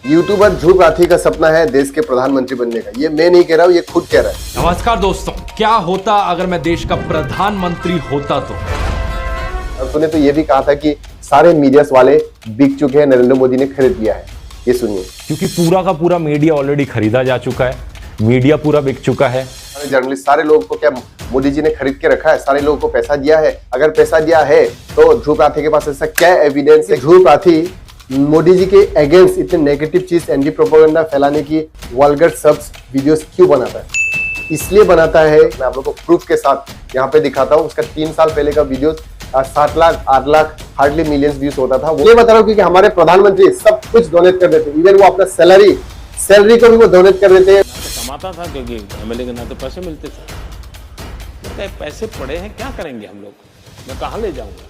YouTuber Dhruv Rathee का सपना है देश के प्रधानमंत्री बनने का। ये मैं नहीं कह रहा हूँ, ये खुद कह रहा है। नमस्कार दोस्तों, क्या होता अगर मैं देश का प्रधानमंत्री होता तो। और तूने तो ये भी कहा था कि सारे मीडिया वाले बिक चुके हैं, नरेंद्र मोदी ने खरीद लिया है। ये सुनिए। क्योंकि पूरा का पूरा मीडिया ऑलरेडी खरीदा जा चुका है, मीडिया पूरा बिक चुका है। जर्नलिस्ट सारे लोगों को क्या मोदी जी ने खरीद के रखा है? सारे लोगों को पैसा दिया है। अगर पैसा दिया है तो ध्रुव राठी के पास ऐसा क्या एविडेंस है? ध्रुव राठी मोदी जी के अगेंस्ट इतने नेगेटिव चीज, एंटी प्रोपेगेंडा फैलाने की वल्गर शब्द वीडियोस क्यों बनाता है? इसलिए बनाता है, मैं आप लोगों को प्रूफ के साथ यहाँ पे दिखाता हूँ। उसका 3 साल पहले का video 7 lakh 8 lakh hardly millions views होता था। वो ये बता रहा हूँ क्योंकि हमारे प्रधानमंत्री सब कुछ डोनेट कर देते, इवन वो अपना सैलरी को भी वो डोनेट कर देते हैं। कमाता था क्योंकि एमएलए के नाते पैसे मिलते थे। पैसे पड़े हैं, क्या करेंगे हम लोग? मैं कहाँ ले जाऊंगा?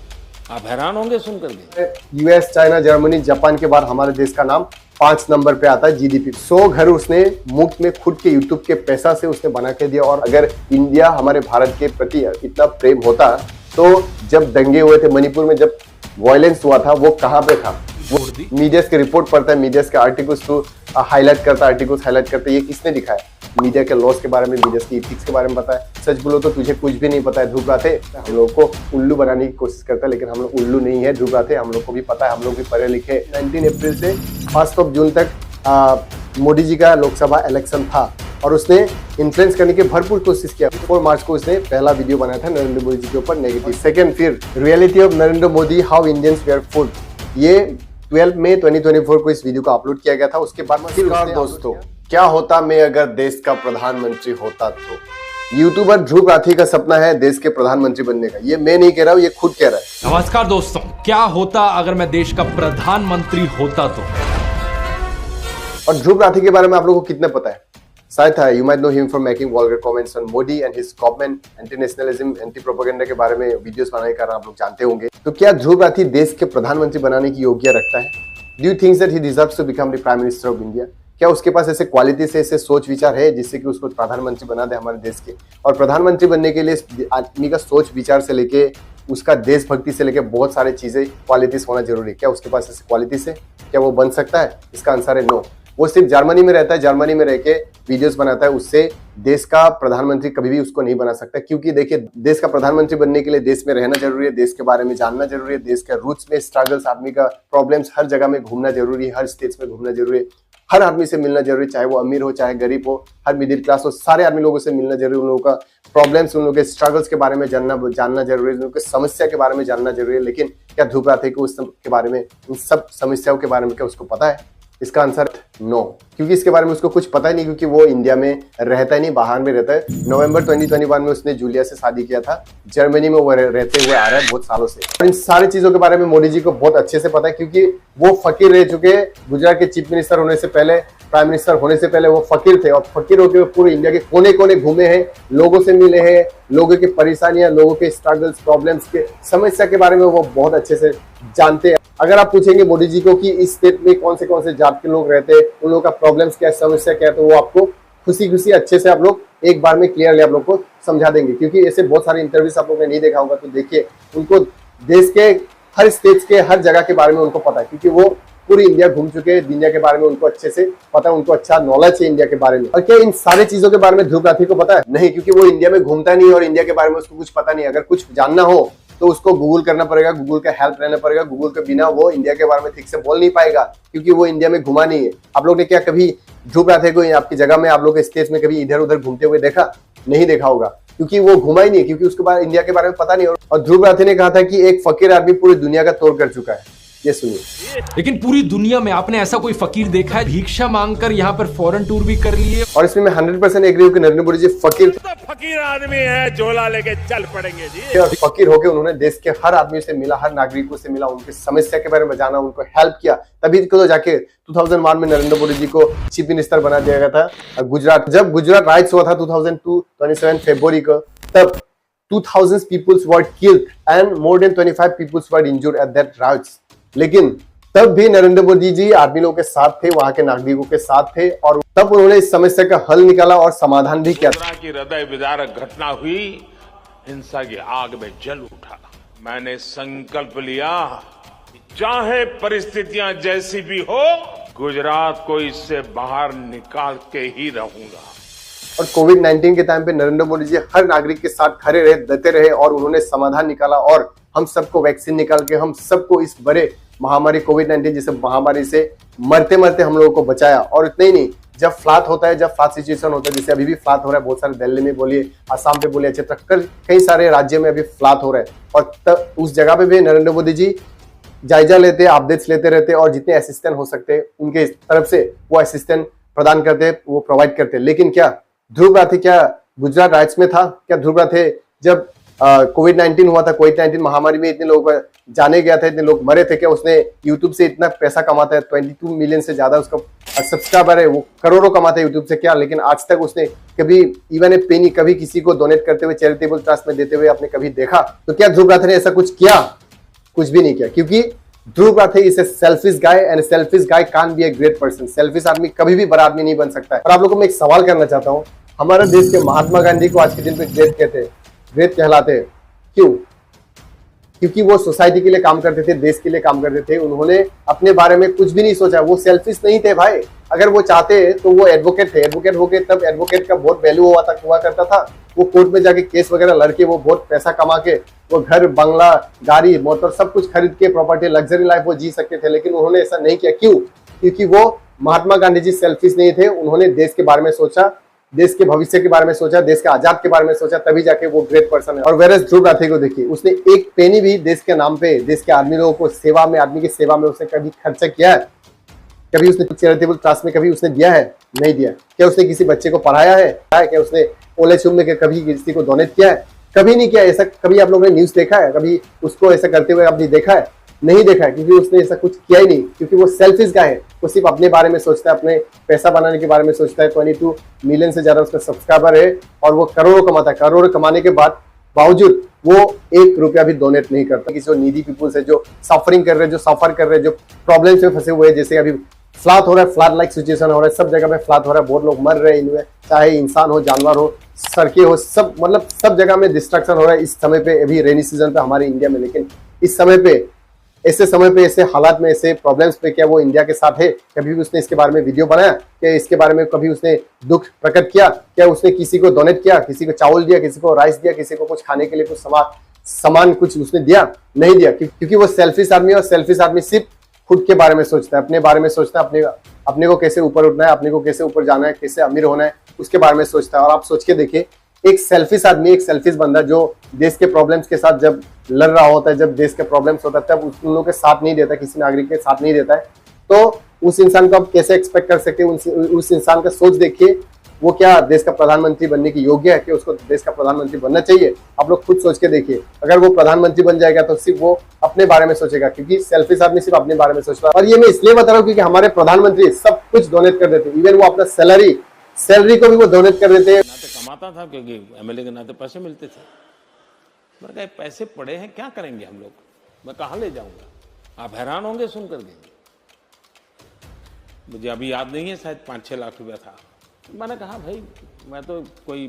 आप हैरान होंगे सुन करके। यूएस, चाइना, जर्मनी, जापान के बाद हमारे देश का नाम 5 नंबर पे आता है जीडीपी। 100 घर उसने मुफ्त में खुद के यूट्यूब के पैसा से उसने बना के दिया। और अगर इंडिया हमारे भारत के प्रति इतना प्रेम होता तो जब दंगे हुए थे मणिपुर में, जब वायलेंस हुआ था, वो कहाँ पे था? वो मीडिया के रिपोर्ट पढ़ता है, मीडिया के आर्टिकल्स को हाईलाइट करता है, आर्टिकल्स हाईलाइट करता है। ये किसने दिखाया? मीडिया के लॉस के बारे में, मीडिया की एथिक्स के बारे में बताया। सच बोलो तो तुझे कुछ भी नहीं पता है ध्रुव राठी। हम लोग को उल्लू बनाने की कोशिश करता है, लेकिन हम लोग उल्लू नहीं है ध्रुव राठी। हम लोग को भी पता है, हम लोग भी पढ़े लिखे। 19 अप्रैल से 1 जून तक मोदी जी का लोकसभा इलेक्शन था और उसने इन्फ्लुएंस करने की भरपूर कोशिश किया। 4 मार्च को उसने पहला वीडियो बनाया था नरेंद्र मोदी जी के ऊपर नेगेटिव। सेकंड, फिर reality of Narendra Modi, how Indians were food. ये 12 मई 2024 को इस वीडियो को अपलोड किया गया था। उसके बाद दोस्तों, क्या होता मैं अगर देश का प्रधानमंत्री होता तो। यूट्यूबर ध्रुव राठी का सपना है देश के प्रधानमंत्री बनने का। ये मैं नहीं कह रहा हूँ, ये खुद कह रहा है। नमस्कार दोस्तों, क्या होता अगर मैं देश का प्रधानमंत्री होता तो। और ध्रुव राठी के बारे में आप लोगों को कितना पता है? शायद है, you might know him from making vulgar comments on Modi and his government, anti-nationalism, anti-propaganda के बारे में वीडियोस बनाने का आप लोग जानते होंगे। तो क्या ध्रुव राठी देश के प्रधानमंत्री बनाने की योग्यता रखता है? Do you think that he deserves to become the Prime Minister of India? क्या उसके पास ऐसे क्वालिटी से, ऐसे सोच विचार है जिससे कि उसको प्रधानमंत्री बना दे हमारे देश के? और प्रधानमंत्री बनने के लिए आदमी का सोच विचार से लेके उसका देशभक्ति से लेके बहुत सारी चीजें, क्वालिटीज होना जरूरी है। क्या उसके पास ऐसे क्वालिटीज है? क्या वो बन सकता है? इसका आंसर है नो। वो सिर्फ जर्मनी में रहता है, जर्मनी में रह के वीडियोस बनाता है। उससे देश का प्रधानमंत्री कभी भी उसको नहीं बना सकता। क्योंकि देखिए, देश का प्रधानमंत्री बनने के लिए देश में रहना जरूरी है, देश के बारे में जानना जरूरी है, देश के रूट्स में स्ट्रगल्स, आदमी का प्रॉब्लम्स, हर जगह में घूमना जरूरी है, हर स्टेट्स में घूमना जरूरी है, हर आदमी से मिलना जरूरी है, चाहे वो अमीर हो चाहे गरीब हो, हर मिडिल क्लास हो, सारे आदमी लोगों से मिलना जरूरी है। उन लोगों का प्रॉब्लम्स, उन लोगों के स्ट्रगल्स के बारे में जानना जरूरी है, उन लोगों की समस्या के बारे में जानना जरूरी है। लेकिन क्या ध्रुव राठी को उस के बारे में, उन सब समस्याओं के बारे में क्या उसको पता है? इसका आंसर नो, क्योंकि इसके बारे में उसको कुछ पता ही नहीं, क्योंकि वो इंडिया में रहता ही नहीं, बाहर में रहता है। नवंबर 2021 में उसने जूलिया से शादी किया था। जर्मनी में वो रहते हुए आ रहा है बहुत सालों से। और इन सारी चीजों के बारे में मोदी जी को बहुत अच्छे से पता है, क्योंकि वो फकीर रह चुके। गुजरात के चीफ मिनिस्टर होने से पहले, प्राइम मिनिस्टर होने से पहले वो फकीर थे, और फकीर होकर पूरे इंडिया के कोने कोने घूमे हैं, लोगों से मिले हैं, लोगों की परेशानियां, लोगों के स्ट्रगल्स, प्रॉब्लम्स के समस्या के बारे में वो बहुत अच्छे से जानते हैं। अगर आप पूछेंगे मोदी जी को कि इस स्टेट में कौन से जात के लोग रहते हैं, उन लोगों का प्रॉब्लम्स क्या है, समस्या क्या है, तो वो आपको खुशी अच्छे से आप लोग एक बार में क्लियरली आप लोग को समझा देंगे। क्योंकि ऐसे बहुत सारे इंटरव्यूज आप लोगों ने नहीं देखा होगा, तो देखिए, उनको देश के हर स्टेट्स के हर जगह के बारे में उनको पता है, क्योंकि वो पूरी इंडिया घूम चुके हैं। दुनिया के बारे में उनको अच्छे से पता है, उनको अच्छा नॉलेज है इंडिया के बारे में। और क्या इन सारी चीजों के बारे में ध्रुव राठी को पता है? नहीं, क्योंकि वो इंडिया में घूमता नहीं और इंडिया के बारे में उसको कुछ पता नहीं। अगर कुछ जानना हो तो उसको गूगल करना पड़ेगा, गूगल का हेल्प लेना पड़ेगा। गूगल के बिना वो इंडिया के बारे में ठीक से बोल नहीं पाएगा, क्योंकि वो इंडिया में घुमा नहीं है। आप लोग ने क्या कभी ध्रुव राठी को आपकी जगह में, आप लोग के स्टेट्स में कभी इधर उधर घूमते हुए देखा? नहीं देखा होगा, क्योंकि वो घुमा ही नहीं, क्योंकि उसके बाद इंडिया के बारे में पता नहीं। और ध्रुव राठी ने कहा था कि एक फकीर आदमी पूरी दुनिया का तोड़ कर चुका है। ये सुनिए। लेकिन पूरी दुनिया में आपने ऐसा कोई फकीर देखा है भिक्षा मांगकर यहाँ पर फॉरेन टूर भी कर लिए? और इसमें मैं 100% एग्री हूँ कि नरेंद्र मोदी जी फकीर आदमी है, झोला लेके चल पड़ेंगे जी। और फकीर होकर उन्होंने देश के हर आदमी से मिला, हर नागरिकों से मिला, उनकी समस्या के बारे में जाना, उनको हेल्प किया। तभी तो जाके 2001 में नरेंद्र मोदी जी को चीफ मिनिस्टर बना दिया गया था। गुजरात, जब गुजरात राइट्स हुआ था 2002 27 फरवरी को, तब 2000 peoples were killed and more than 25 peoples were injured at that riots. लेकिन तब भी नरेंद्र मोदी जी आदमी लोगों के साथ थे, वहां के नागरिकों के साथ थे, और तब उन्होंने इस समस्या का हल निकाला और समाधान भी किया। की हृदय विदारक घटना हुई, हिंसा की आग में जल उठा। मैंने संकल्प लिया, चाहे परिस्थितियां जैसी भी हो, गुजरात को इससे बाहर निकाल के ही रहूंगा। और कोविड-19 के टाइम पे नरेंद्र मोदी जी हर नागरिक के साथ खड़े रहे, डटे रहे और उन्होंने समाधान निकाला और हम सबको वैक्सीन निकाल के हम सबको इस बड़े महामारी कोविड-19 जैसे महामारी से मरते मरते हम लोगों को बचाया। और इतना ही नहीं, जब फ्लड होता है, जब फ्लड सिचुएशन होता है, जैसे अभी भी फ्लड हो रहा है बहुत सारे, दिल्ली में बोलिए, आसाम पे बोलिए, छत्तीसगढ़, कई सारे राज्यों में अभी फ्लड हो रहा है। और तब उस जगह पे भी नरेंद्र मोदी जी जायजा लेते, अपडेट्स लेते रहते और जितने असिस्टेंट हो सकते उनके तरफ से वो असिस्टेंट प्रदान करते, वो प्रोवाइड करते। लेकिन क्या ध्रुव राठी क्या गुजरात राइट्स में था? क्या ध्रुव राठी जब कोविड-19 हुआ था, कोविड-19 महामारी में इतने लोग जाने गया था, इतने लोग मरे थे, क्या उसने यूट्यूब से इतना पैसा कमाता है? 22 मिलियन से ज्यादा उसका सब्सक्राइबर है, वो करोड़ों कमाता है यूट्यूब से क्या, लेकिन आज तक उसने कभी इवन ए पेनी कभी किसी को डोनेट करते हुए, चैरिटेबल ट्रस्ट में देते हुए आपने कभी देखा? तो क्या ध्रुव राठी ने ऐसा कुछ किया? कुछ भी नहीं किया, क्योंकि Dhruv Rathee is a selfish guy and selfish guy can't be a great person. Selfish आदमी कभी भी बड़ा आदमी नहीं बन सकता है। और आप लोगों को मैं एक सवाल करना चाहता हूँ, हमारे देश के महात्मा गांधी को आज के दिन पे ग्रेट कहते हैं, ग्रेट कहलाते हैं, क्यों? क्योंकि वो सोसाइटी के लिए काम करते थे, देश के लिए काम करते थे, उन्होंने अपने बारे में कुछ भी नहीं सोचा, वो सेल्फिश नहीं थे भाई। अगर वो चाहते तो वो एडवोकेट थे, एडवोकेट हो गए, तब एडवोकेट का बहुत वैल्यू हुआ करता था। वो कोर्ट में जाके केस वगैरह लड़के वो बहुत पैसा कमा के वो घर, बंगला, गाड़ी, मोटर सब कुछ खरीद के, प्रॉपर्टी, लग्जरी लाइफ वो जी सकते थे, लेकिन उन्होंने ऐसा नहीं किया। क्यों? क्योंकि वो महात्मा गांधी जी सेल्फिश नहीं थे, उन्होंने देश के बारे में सोचा, देश के भविष्य के बारे में सोचा, देश के आजाद के बारे में सोचा, तभी जाके वो ग्रेट पर्सन है। और वेरस ध्रुव राठी को देखिए, उसने एक पेनी भी देश के नाम पे, देश के आदमी लोगों को सेवा में, आदमी की सेवा में उसने कभी खर्चा किया है? कभी उसने चैरिटेबल ट्रस्ट में कभी उसने दिया है? नहीं दिया। क्या उसने किसी बच्चे को पढ़ाया है? क्या उसने ओले छुम में कभी किसी को डोनेट किया है? कभी नहीं किया। ऐसा कभी आप लोगों ने न्यूज देखा है? कभी उसको ऐसा करते हुए आपने देखा है? नहीं देखा है, क्योंकि उसने ऐसा कुछ किया ही नहीं, क्योंकि वो सेल्फिश गाय है। वो सिर्फ अपने बारे में सोचता है, अपने पैसा बनाने के बारे में सोचता है। 22 मिलियन से ज्यादा उसका सब्सक्राइबर है और वो करोड़ों कमाता है। करोड़ों कमाने के बावजूद वो 1 रुपया भी डोनेट नहीं करता। किसी जो नीडी पीपुल्स है, जो सफरिंग कर रहे हैं, जो सफर कर रहे हैं, जो प्रॉब्लम में फंसे हुए हैं, जैसे अभी फ्लड हो रहा है, फ्लड लाइक सिचुएशन हो रहा है, सब जगह में फ्लड हो रहा है, बहुत लोग मर रहे हैं इनमें, चाहे इंसान हो, जानवर हो, सड़कें हो, सब मतलब सब जगह में डिस्ट्रक्शन हो रहा है इस समय पे, अभी रेनी सीजन पे हमारे इंडिया में। लेकिन इस समय पे, ऐसे समय पे, ऐसे हालात में, ऐसे प्रॉब्लम्स पे क्या वो इंडिया के साथ है? कभी भी उसने इसके बारे में वीडियो बनाया? क्या इसके बारे में कभी उसने दुख प्रकट किया? क्या उसने किसी को डोनेट किया, किसी को चावल दिया, किसी को राइस दिया, किसी को कुछ खाने के लिए कुछ सामान कुछ उसने दिया? नहीं दिया, क्योंकि वो सेल्फिश आदमी है। और सेल्फिश आदमी सिर्फ खुद के बारे में सोचता है, अपने बारे में सोचता है, अपने को कैसे ऊपर उठना है, अपने को कैसे ऊपर जाना है, कैसे अमीर होना है, उसके बारे में सोचता है। और आप सोच के देखिए, एक सेल्फिश आदमी, एक सेल्फिश बंदा जो देश के प्रॉब्लम्स के साथ जब लड़ रहा होता है, जब देश के प्रॉब्लम्स होता है, तब उन लोगों के साथ नहीं देता, किसी नागरिक के साथ नहीं देता है, तो उस इंसान को आप कैसे एक्सपेक्ट कर सकते हैं? उस इंसान का सोच देखिए, वो क्या देश का प्रधानमंत्री बनने की योग्य है? कि उसको देश का प्रधानमंत्री बनना चाहिए? आप लोग खुद सोच के देखिए। अगर वो प्रधानमंत्री बन जाएगा तो सिर्फ वो अपने बारे में सोचेगा, क्योंकि सेल्फिश आदमी सिर्फ अपने बारे में सोचता है। और ये मैं इसलिए बता रहा हूँ क्योंकि हमारे प्रधानमंत्री सब कुछ डोनेट कर देते हैं, इवन वो अपना सैलरी को भी वो डोनेट कर देते हैं। नाते कमाता था, क्योंकि एमएलए के नाते पैसे मिलते थे। मैंने कहा पैसे पड़े हैं, क्या करेंगे हम लोग, मैं कहाँ ले जाऊंगा? आप हैरान होंगे सुन करके। मुझे अभी याद नहीं है, शायद 5-6 लाख रुपया था। मैंने कहा भाई मैं तो कोई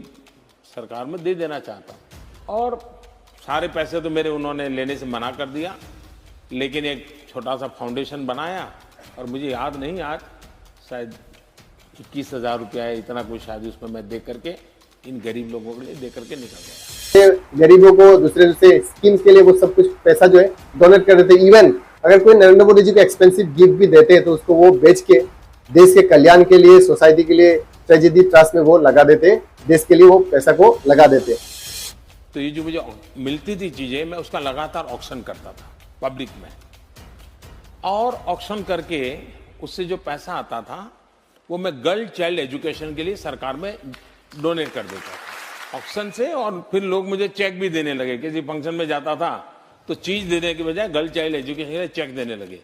सरकार में दे देना चाहता हूँ, और सारे पैसे तो मेरे उन्होंने लेने से मना कर दिया। लेकिन एक छोटा सा फाउंडेशन बनाया, और मुझे याद नहीं आज, शायद 21,000 रुपया है, इतना कुछ शायद उसमें मैं दे करके इन गरीब लोगों के लिए दे करके निकल गया। गरीबों को दूसरे स्कीम्स के लिए वो सब कुछ पैसा जो है डोनेट कर देते। इवन अगर कोई नरेंद्र मोदी जी को एक्सपेंसिव गिफ्ट भी देते हैं तो उसको वो बेच के देश के कल्याण के लिए, सोसाइटी के लिए, ट्रेजेडी ट्रस्ट में वो लगा देते, देश के लिए वो पैसा को लगा देते। तो ये जो मुझे मिलती थी चीजें, मैं उसका लगातार ऑक्शन करता था पब्लिक में, और ऑक्शन करके उससे जो पैसा आता था वो मैं गर्ल चाइल्ड एजुकेशन के लिए सरकार में डोनेट कर देता था ऑक्शन से। और फिर लोग मुझे चेक भी देने लगे। किसी फंक्शन में जाता था तो चीज देने के बजाय गर्ल चाइल्ड एजुकेशन के लिए चेक देने लगे।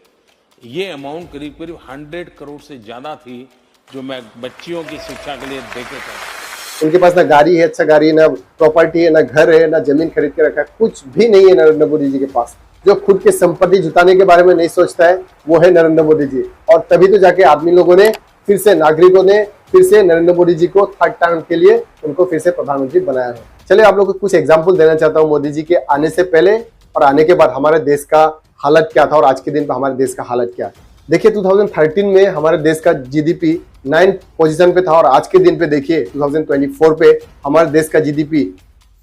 ये अमाउंट करीब करीब 100 करोड़ से ज्यादा थी, जो मैं बच्चियों की शिक्षा के लिए देते थे। उनके पास ना गाड़ी है, अच्छा गाड़ी, ना प्रॉपर्टी है, ना घर है, ना जमीन खरीद के रखा है, कुछ भी नहीं है नरेंद्र मोदी जी के पास। जो खुद के संपत्ति जुटाने के बारे में नहीं सोचता है वो है नरेंद्र मोदी जी। और तभी तो जाके आदमी लोगों ने फिर से, नागरिकों ने फिर से नरेंद्र मोदी जी को थर्ड टर्म के लिए उनको फिर से प्रधानमंत्री बनाया है। चलिए आप लोग को कुछ एग्जाम्पल देना चाहता हूँ मोदी जी के आने से पहले और आने के बाद हमारे देश का हालत क्या था और आज के दिन पर हमारे देश का हालत क्या है। देखिए 2013 में हमारे देश का जीडीपी 9th पोजीशन पे था और आज के दिन पे देखिए 2024 पे हमारे देश का GDP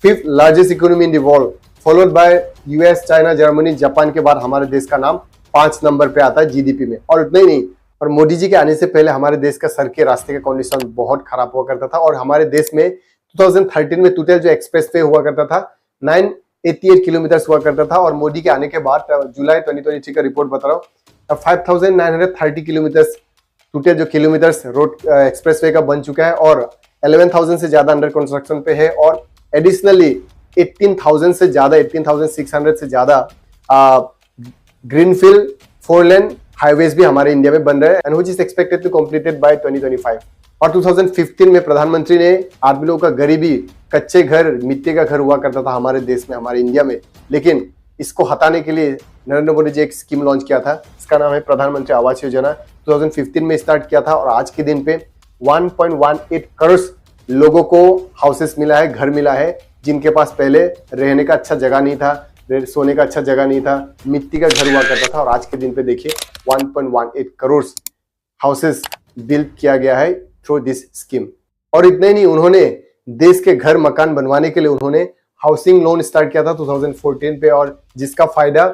5th largest economy in the world, followed by US, China, Germany, Japan के बाद हमारे देश का नाम 5 नंबर पे आता है जीडीपी में। और उतना ही नहीं, और मोदी जी के आने से पहले हमारे देश का सड़क के रास्ते का कंडीशन बहुत खराब हुआ करता था और हमारे देश में 2013 में टोटल जो एक्सप्रेस वे हुआ करता था 988 किलोमीटर हुआ करता था और मोदी के आने के बाद जुलाई 2023 का रिपोर्ट बता रहा हूँ 5930 किलोमीटर टोटल जो किलोमीटर्स रोड एक्सप्रेसवे का बन चुका है और 11,000 से ज्यादा अंडर कंस्ट्रक्शन पे है और एडिशनली 18,000 से ज्यादा 18,600 से ज्यादा ग्रीनफील्ड 4 लेन हाईवेज भी हमारे इंडिया में बन रहे हैं and which is expected to completed by 2025। और 2015 में प्रधानमंत्री ने आदमी लोगों का गरीबी, कच्चे घर, मिट्टी का घर हुआ करता था हमारे देश में, हमारे इंडिया में, लेकिन इसको हटाने के लिए नरेंद्र मोदी जी एक स्कीम लॉन्च किया था। इसका नाम है प्रधानमंत्री आवास योजना। 2015 में स्टार्ट किया था और आज के दिन पे 1.18 करोड़ लोगों को हाउसेस मिला है, घर मिला है, जिनके पास पहले रहने का अच्छा जगह नहीं था, सोने का अच्छा जगह नहीं था, मिट्टी का घर हुआ करता था और आज के दिन पे देखिए 1.18 करोड़ हाउसेस बिल्ड किया गया है थ्रू दिस स्कीम। और इतना ही नहीं, उन्होंने देश के घर मकान बनवाने के लिए उन्होंने हाउसिंग लोन स्टार्ट किया था 2014 पे और जिसका फायदा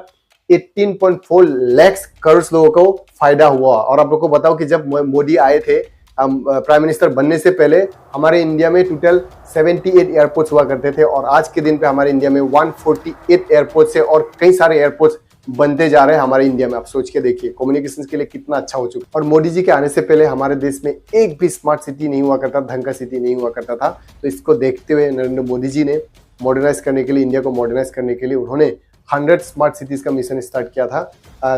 18.4 लाख करोड़ लोगों को फायदा हुआ। और आप लोगों को बताओ कि जब मोदी आए थे प्राइम मिनिस्टर बनने से पहले हमारे इंडिया में टोटल 78 एयरपोर्ट्स हुआ करते थे और आज के दिन पे हमारे इंडिया में 148 एयरपोर्ट्स है और कई सारे एयरपोर्ट्स बनते जा रहे हैं हमारे इंडिया में। आप सोच के देखिए कम्युनिकेशन के लिए कितना अच्छा हो चुका। और मोदी जी के आने से पहले हमारे देश में एक भी स्मार्ट सिटी नहीं हुआ करता, ढंग का सिटी नहीं हुआ करता था। तो इसको देखते हुए नरेंद्र मोदी जी ने मॉडर्नाइज करने के लिए, इंडिया को मॉडर्नाइज करने के लिए उन्होंने 100 स्मार्ट सिटीज का मिशन स्टार्ट किया था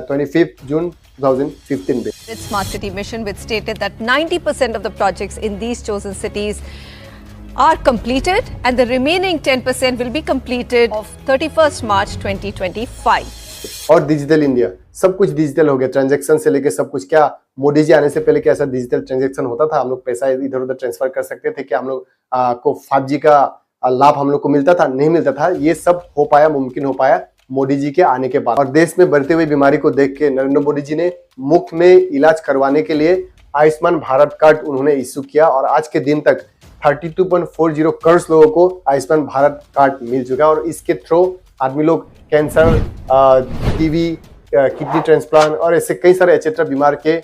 25 जून 2015 में। Its smart city mission, which stated that 90% of the projects in these chosen cities are completed and the remaining 10% will be completed of 31st March 2025. और डिजिटल इंडिया, सब कुछ digital हो गया, transaction से लेके सब कुछ। क्या मोदी जी आने से पहले क्या ऐसा डिजिटल ट्रांजैक्शन होता था? हम लोग पैसा इधर उधर ट्रांसफर कर सकते थे? क्या हम लोग को 5G का लाभ हम लोग को मिलता था? नहीं मिलता था। ये सब हो पाया, मुमकिन हो पाया मोदी जी के आने के बाद। और देश में बढ़ती हुई बीमारी को देख के नरेंद्र मोदी जी ने मुफ्त में इलाज करवाने के लिए आयुष्मान भारत कार्ड उन्होंने इश्यू किया और आज के दिन तक 32.40 करोड़ लोगों को आयुष्मान भारत कार्ड मिल चुका है और इसके थ्रू आदमी लोग कैंसर, टीबी, किडनी ट्रांसप्लांट और ऐसे कई सारे एक्सेट्रा बीमार के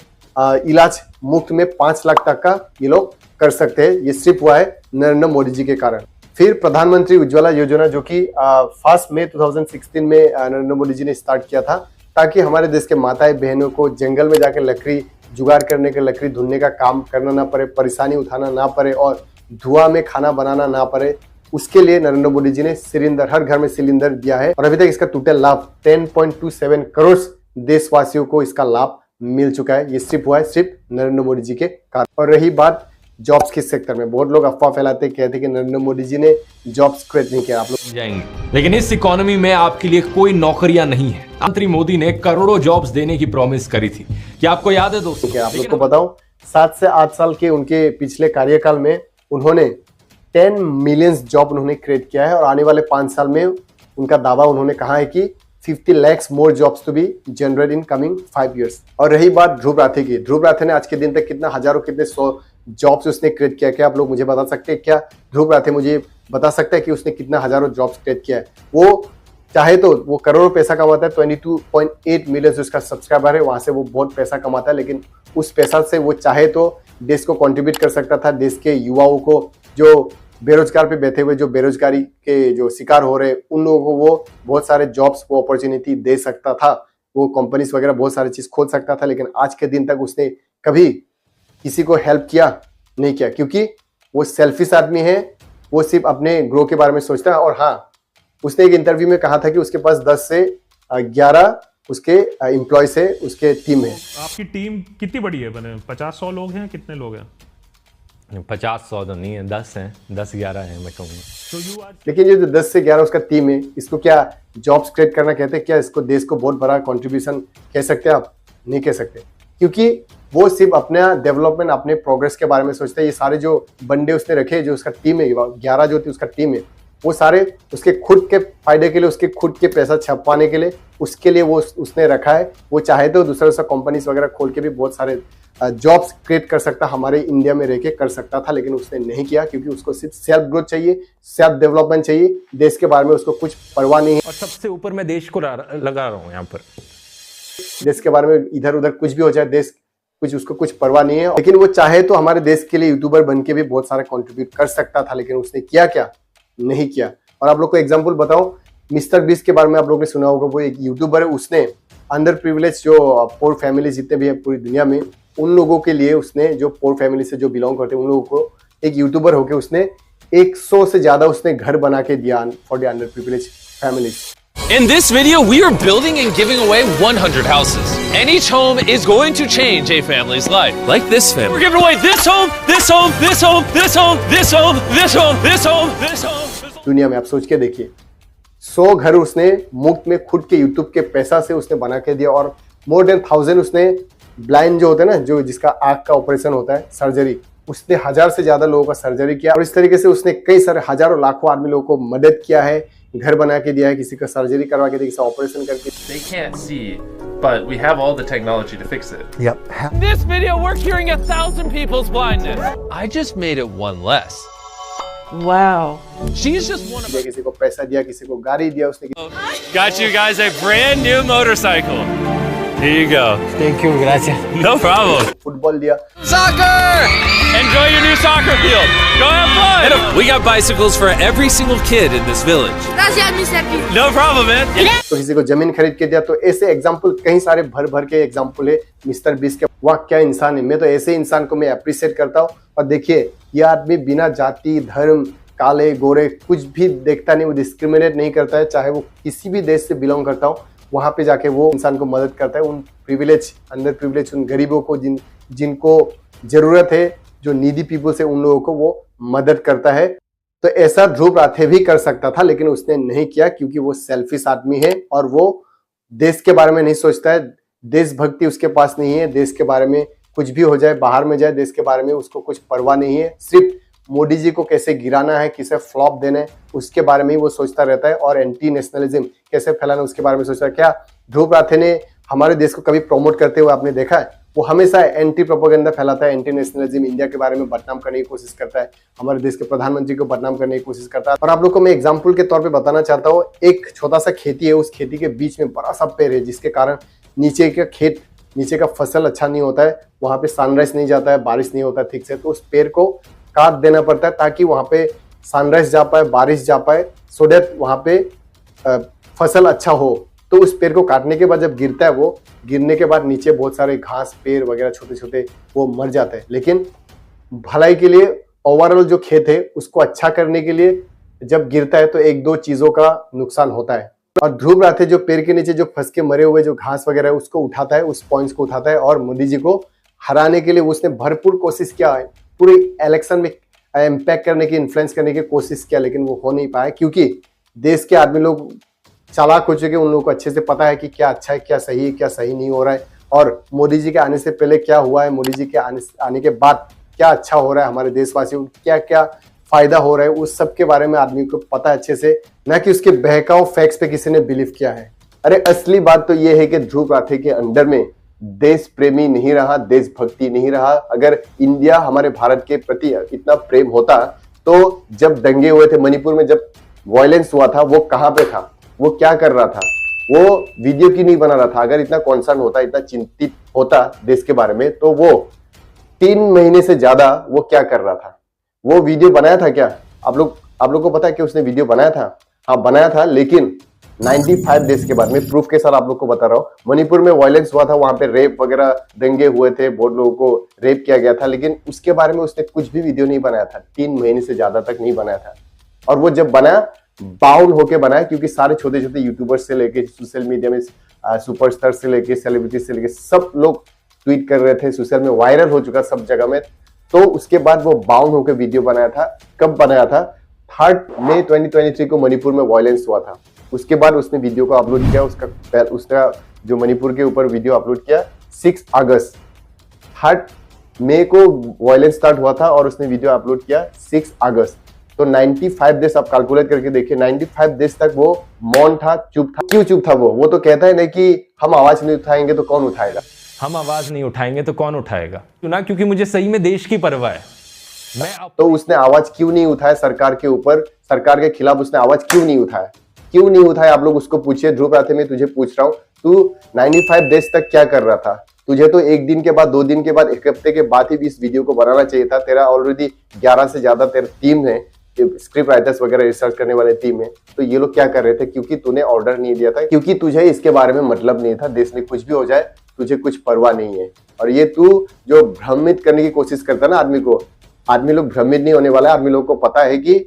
इलाज मुफ्त में 5 लाख तक का ये लोग कर सकते हैं। ये सिर्फ हुआ है नरेंद्र मोदी जी के कारण। फिर प्रधानमंत्री उज्ज्वला योजना जो कि 1 मई 2016 में नरेंद्र मोदी जी ने स्टार्ट किया था ताकि हमारे देश के माताएं बहनों को जंगल में जाकर लकड़ी जुगाड़ करने के, लकड़ी ढूंढने का काम करना ना पड़े, परेशानी उठाना ना पड़े और धुआं में खाना बनाना ना पड़े। उसके लिए नरेंद्र मोदी जी ने सिलेंडर, हर घर में सिलेंडर दिया है और अभी तक इसका टोटल लाभ 10.27 करोड़ देशवासियों को इसका लाभ मिल चुका है। ये सिर्फ हुआ है सिर्फ नरेंद्र मोदी जी के कारण। और रही बात जॉब्स के सेक्टर में, बहुत लोग अफवाह फैलाते कहते कि नरेंद्र मोदी जी ने जॉब्स क्रिएट नहीं किया। आप लोग जाएंगे, लेकिन इस इकोनॉमी में आपके लिए कोई नौकरियां नहीं है। मंत्री मोदी ने करोड़ों जॉब्स देने की प्रॉमिस करी थी। क्या आपको याद है दोस्तों? आप लोग को बताऊं 7 से 8 साल के उनके पिछले कार्यकाल में उन्होंने 10 मिलियन जॉब उन्होंने क्रिएट किया है और आने वाले 5 साल में उनका दावा उन्होंने कहा है कि 50 lakh more jobs to be generate in coming 5 years। और रही बात ध्रुव राठी की, ध्रुव राठी ने आज के दिन तक कितना हजारों, कितने 100 जॉब्स उसने क्रिएट किया? क्या आप लोग मुझे बता सकते हैं? क्या ध्रुव राठी मुझे बता सकता है कि उसने कितना हजारों जॉब्स क्रिएट किया है? वो चाहे तो वो करोड़ों पैसा कमाता है, 22.8 मिलियन उसका सब्सक्राइबर है, वहां से वो बहुत पैसा कमाता है, लेकिन उस पैसा से वो चाहे तो देश को कंट्रीब्यूट कर सकता था, देश के युवाओं को जो बेरोजगार पे बैठे हुए, जो बेरोजगारी के जो शिकार हो रहे, उन लोगों को वो बहुत सारे जॉब्स, वो अपॉर्चुनिटी दे सकता था, वो कंपनीज वगैरह बहुत सारी चीज खोल सकता था। लेकिन आज के दिन तक उसने कभी किसी को हेल्प किया नहीं किया, क्योंकि वो सेल्फिश आदमी है, वो सिर्फ अपने ग्रो के बारे में सोचता है। और हाँ, उसने एक इंटरव्यू में कहा था कि उसके पास 10 से 11 उसके एम्प्लॉयज है, उसके टीम है। आपकी टीम कितनी बड़ी है? बने 50-100 लोग हैं? कितने लोग हैं? 50-100 तो नहीं है, 10 हैं, 10-11 हैं मैं कहूँगा। लेकिन ये जो 10 से 11 उसका टीम है, इसको क्या जॉब्स क्रिएट करना कहते हैं? क्या इसको देश को बहुत बड़ा कंट्रीब्यूशन कह सकते हैं? आप नहीं कह सकते, क्योंकि वो सिर्फ अपना डेवलपमेंट, अपने प्रोग्रेस के बारे में सोचते हैं। ये सारे जो बंदे उसने रखे, जो उसका टीम है, 11 जो थी उसका टीम है, वो सारे उसके खुद के फायदे के लिए, उसके खुद के पैसा छपवाने के लिए, उसके लिए वो उसने रखा है। वो चाहे तो दूसरा दूसरा कंपनीज वगैरह खोल के भी बहुत सारे जॉब्स क्रिएट कर सकता, हमारे इंडिया में रह के कर सकता था, लेकिन उसने नहीं किया क्योंकि उसको सिर्फ सेल्फ ग्रोथ चाहिए, सेल्फ डेवलपमेंट चाहिए, देश के बारे में उसको कुछ परवाह नहीं है। और सबसे ऊपर मैं देश को लगा रहा हूँ यहाँ पर। देश के बारे में इधर उधर कुछ भी हो जाए, देश कुछ उसको कुछ परवाह नहीं है। लेकिन वो चाहे तो हमारे देश के लिए यूट्यूबर बन के भी बहुत सारा कंट्रीब्यूट कर सकता था, लेकिन उसने किया क्या? नहीं किया। और आप लोग को एग्जांपल बताऊं, मिस्टर बीस्ट के बारे में आप लोगों ने सुना होगा। वो एक यूट्यूबर है, उसने अंडर प्रिविलेज जो पोर फैमिली जितने भी है पूरी दुनिया में, उन लोगों के लिए उसने, जो पोर फैमिली से जो बिलोंग करते हैं, उन लोगों को एक यूट्यूबर होके उसने 100 से ज्यादा उसने घर बना के दिया for the under privilege family. In this video, we are building and giving away 100 houses. And each home is going to change a family's life. Like this family. We're giving away this home, this home, this home, this home, this home, this home, this home, this home. दुनिया में आप सोच के देखिए, 100 घर उसने मुफ्त में खुद के यूट्यूब के पैसा से उसने बना के दिया। और मोर देन 1000 उसने ब्लाइंड जो होता है ना, जो जिसका आंख का ऑपरेशन होता है, सर्जरी, उसने 1000 से ज्यादा लोगों का सर्जरी किया। और इस तरीके से उसने कई सारे हजारों लाखों आदमी लोगों को मदद किया है, घर बना के दिया है, किसी का सर्जरी करवा के दिया, किसी का ऑपरेशन करके। They can't see, but we have all the technology to fix it. In this video, we're curing 1,000 people's blindness. I just made it one less. Wow. She's just one of किसी को पैसा दिया, किसी को गाड़ी दिया उसने। Got you guys a brand new motorcycle. Here you go. Thank you, gracias. No problem. Football दिया। Soccer! Enjoy your new soccer field. Go have fun. We got bicycles for every single kid in this village. Gracias, Mr. P. No problem, man. तो किसी को जमीन खरीद के दिया। तो ऐसे एग्जाम्पल कई सारे भर भर के एग्जाम्पल है मिस्टर बीस्ट के। वाह क्या इंसान है। मैं तो ऐसे इंसान को मैं अप्रिशिएट करता हूँ। और देखिए, ये आदमी बिना जाति, धर्म, काले गोरे कुछ भी देखता नहीं, वो डिस्क्रिमिनेट नहीं करता है। चाहे वो किसी भी देश से बिलोंग करता हो, वहां पे जाके वो इंसान को मदद करता है। उन प्रिविलेज, अंडर प्रिविलेज, उन गरीबों को जिनको जरूरत है, जो नीडी पीपल से, उन लोगों को वो मदद करता है। तो ऐसा ध्रुव राठे भी कर सकता था, लेकिन उसने नहीं किया क्योंकि वो सेल्फिश आदमी है और वो देश के बारे में नहीं सोचता है। देशभक्ति उसके पास नहीं है। देश के बारे में कुछ भी हो जाए, बाहर में जाए, देश के बारे में उसको कुछ परवाह नहीं है। सिर्फ मोदी जी को कैसे गिराना है, किसे फ्लॉप देना है, उसके बारे में ही वो सोचता रहता है। और एंटी नेशनलिज्म कैसे फैलाना, उसके बारे में सोचता है। क्या ध्रुव राठे ने हमारे देश को कभी प्रमोट करते हुए आपने देखा है? वो हमेशा एंटी प्रोपेगेंडा फैलाता है, एंटी नेशनलिज्म, इंडिया के बारे में बदनाम करने की कोशिश करता है, हमारे देश के प्रधानमंत्री को बदनाम करने की कोशिश करता है। और आप लोग को मैं एग्जाम्पल के तौर पे बताना चाहता हूँ, एक छोटा सा खेती है, उस खेती के बीच में बड़ा सा पेड़ है, जिसके कारण नीचे का खेत, नीचे का फसल अच्छा नहीं होता है, वहां पे सनराइज नहीं जाता है, बारिश नहीं होता ठीक से। तो उस पेड़ को काट देना पड़ता है ताकि वहां पे सनराइज जा पाए, बारिश जा पाए, सो दैट वहां पे फसल अच्छा हो। तो उस पेड़ को काटने के बाद जब गिरता है, वो गिरने के बाद नीचे बहुत सारे घास, पेड़ वगैरह छोटे छोटे वो मर जाते हैं। लेकिन भलाई के लिए, ओवरऑल जो खेत है उसको अच्छा करने के लिए जब गिरता है तो एक दो चीजों का नुकसान होता है। और ध्रुव राठे जो पेड़ के नीचे जो फंस के मरे हुए जो घास वगैरह है उसको उठाता है, उस पॉइंट्स को उठाता है और मोदी जी को हराने के लिए उसने भरपूर कोशिश किया है, पूरे इलेक्शन में इम्पैक्ट करने की, इन्फ्लुएंस करने की कोशिश किया, लेकिन वो हो नहीं पाया क्योंकि देश के आदमी लोग चालाक हो चुके, उन लोगों को अच्छे से पता है कि क्या अच्छा है, क्या सही है, क्या सही नहीं हो रहा है। और मोदी जी के आने से पहले क्या हुआ है, मोदी जी के आने के बाद क्या अच्छा हो रहा है, हमारे देशवासियों को क्या क्या फायदा हो रहा है, उस सब के बारे में आदमी को पता है अच्छे से, ना कि उसके बहकाव फैक्ट्स पे किसी ने बिलीव किया है। अरे असली बात तो ये है कि ध्रुव राठे के अंदर में देश प्रेमी नहीं रहा, देशभक्ति नहीं रहा। अगर इंडिया हमारे भारत के प्रति इतना प्रेम होता तो जब दंगे हुए थे मणिपुर में, जब वायलेंस हुआ था, वो कहां पे था, वो क्या कर रहा था, वो वीडियो क्यों नहीं बना रहा था? अगर इतना कॉन्सर्न होता, इतना चिंतित होता देश के बारे में, तो वो 3 महीने से ज्यादा वो क्या कर रहा था? वो वीडियो बनाया था क्या? आप लोग को पता है कि उसने वीडियो बनाया था? हाँ बनाया था, लेकिन 95 डेज के बाद, में प्रूफ के साथ आप लोग को बता रहा हूँ। मणिपुर में वायलेंस हुआ था, वहां पे रेप वगैरह दंगे हुए थे, बहुत लोगों को रेप किया गया था, लेकिन उसके बारे में उसने कुछ भी वीडियो नहीं बनाया था। 3 महीने से ज्यादा तक नहीं बनाया था। और वो जब बनाया, बाउंड होके बनाया, क्योंकि सारे छोटे छोटे यूट्यूबर्स से लेके, सोशल मीडिया में सुपरस्टार से लेके, सेलिब्रिटी से लेके सब लोग ट्वीट कर रहे थे, सोशल में वायरल हो चुका सब जगह में। तो उसके बाद वो बाउंड होकर वीडियो बनाया था। कब बनाया था? 3 मई 2023 को मणिपुर में वायलेंस हुआ था। उसके बाद उसने वीडियो को अपलोड किया, उसका जो मणिपुर के ऊपर वीडियो अपलोड किया 6 अगस्त। 3 मई को वायलेंस स्टार्ट हुआ था और उसने वीडियो अपलोड किया 6 अगस्त। तो 95 डेज आप कैलकुलेट करके देखिए, 95 डेज तक वो मौन था, चुप था। क्यों चुप था वो तो कहता है ना कि हम आवाज नहीं उठाएंगे तो कौन उठाएगा, हम आवाज नहीं उठाएंगे तो कौन उठाएगा। क्यों ना, क्योंकि मुझे सही में देश की परवाह है। तो उसने आवाज क्यों नहीं उठाया सरकार के ऊपर, सरकार के खिलाफ उसने आवाज क्यों नहीं उठाया, क्यों नहीं उठाया? आप लोग उसको पूछिए। ध्रुव राठे, मैं तुझे पूछ रहा हूँ, तू 95 डेज तक क्या कर रहा था? तुझे तो एक दिन के बाद, 2 दिन के बाद, 1 हफ्ते के बाद ही भी इस वीडियो को बनाना चाहिए था। तेरा ऑलरेडी 11 से ज्यादा तेरा टीम है, स्क्रिप्ट राइटर्स वगैरह रिसर्च करने वाले टीम है। तो ये लोग क्या कर रहे थे? क्योंकि तूने ऑर्डर नहीं दिया था, क्योंकि तुझे इसके बारे में मतलब नहीं था। देश में कुछ भी हो जाए तुझे कुछ परवाह नहीं है। और ये तू जो भ्रमित करने की कोशिश करता है ना आदमी को, आदमी लोग भ्रमित नहीं होने वाला है। आदमी लोग को पता है कि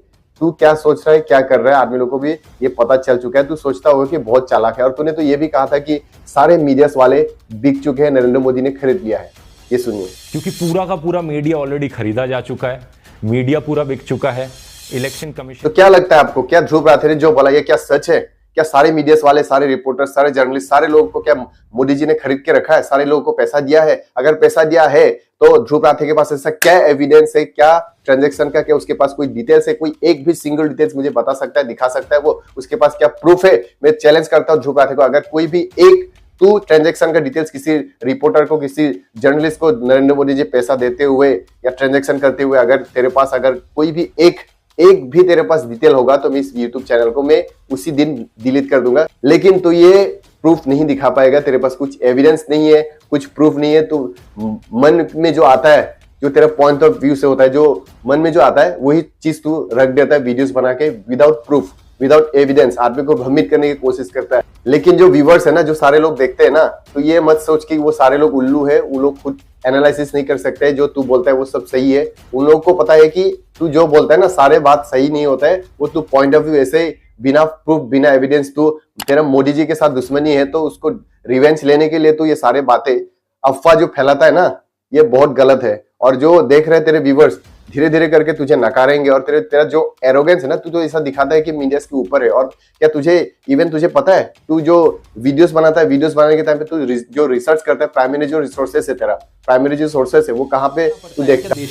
तू क्या सोच रहा है, क्या कर रहा है। आदमी लोग को भी ये पता चल चुका है। तू सोचता होगा कि बहुत चालाक है। और तूने तो ये भी कहा था कि सारे मीडियास वाले बिक चुके हैं, नरेंद्र मोदी ने खरीद लिया है। ये सुनिए। क्योंकि पूरा का पूरा मीडिया ऑलरेडी खरीदा जा चुका है, मीडिया पूरा बिक चुका है। इलेक्शन कमीशन, तो क्या लगता है आपको, क्या ध्रुव राठे ने जो बोला ये क्या सच है? क्या सारे मीडियास वाले, सारे रिपोर्टर, सारे जर्नलिस्ट, सारे लोगों को क्या मोदी जी ने खरीद के रखा है? सारे लोगों को पैसा दिया है? अगर पैसा दिया है तो ध्रुव राठे के पास ऐसा क्या एविडेंस है, क्या ट्रांजैक्शन का, क्या उसके पास कोई डिटेल्स है? कोई एक भी सिंगल डिटेल्स मुझे बता सकता है, दिखा सकता है? वो उसके पास क्या प्रूफ है? मैं चैलेंज करता हूं ध्रुव राठे को, अगर कोई भी एक तू ट्रांजैक्शन का डिटेल्स किसी रिपोर्टर को, किसी जर्नलिस्ट को नरेंद्र मोदी जी पैसा देते हुए या ट्रांजैक्शन करते हुए, अगर तेरे पास अगर कोई भी एक भी तेरे पास डिटेल होगा तो मैं इस YouTube चैनल को मैं उसी दिन डिलीट कर दूंगा। लेकिन तू ये प्रूफ नहीं दिखा पाएगा, तेरे पास कुछ एविडेंस नहीं है, कुछ प्रूफ नहीं है। तो मन में जो आता है, जो तेरा पॉइंट ऑफ व्यू से होता है, जो मन में जो आता है वही चीज तू रख देता है वीडियोस बना के, विदाउट प्रूफ, विदाउट एविडेंस। आदमी को भ्रमित करने की कोशिश करता है। लेकिन जो व्यूवर्स है ना, जो सारे लोग देखते हैं ना, तो ये मत सोच कि वो सारे लोग उल्लू है, वो लोग खुद एनालिसिस नहीं कर सकते। जो तू बोलता है वो सब सही है। उन लोगों को पता है कि तू जो बोलता है ना, सारे बात सही नहीं होता है। वो तू पॉइंट ऑफ व्यू ऐसे बिना प्रूफ, बिना एविडेंस, तू तेरा मोदी जी के साथ दुश्मनी है तो उसको रिवेंज लेने के लिए तू ये सारे बातें, अफवाह जो फैलाता है ना, ये बहुत गलत है। और जो देख रहे हैं तेरे व्यूवर्स, धीरे धीरे करके तुझे नकारेंगे। और तेरा जो एरोगेंस है ना, तू तो ऐसा दिखाता है कि मीडिया के ऊपर है। और क्या तुझे पता है, तू जो वीडियोस बनाता है, वीडियोस बनाने के टाइम पे तू जो रिसर्च करता है, प्राइमरी जो रिसोर्सेस है, तेरा प्राइमरी जो सोर्सेस है वो कहाँ पे तू देखता है?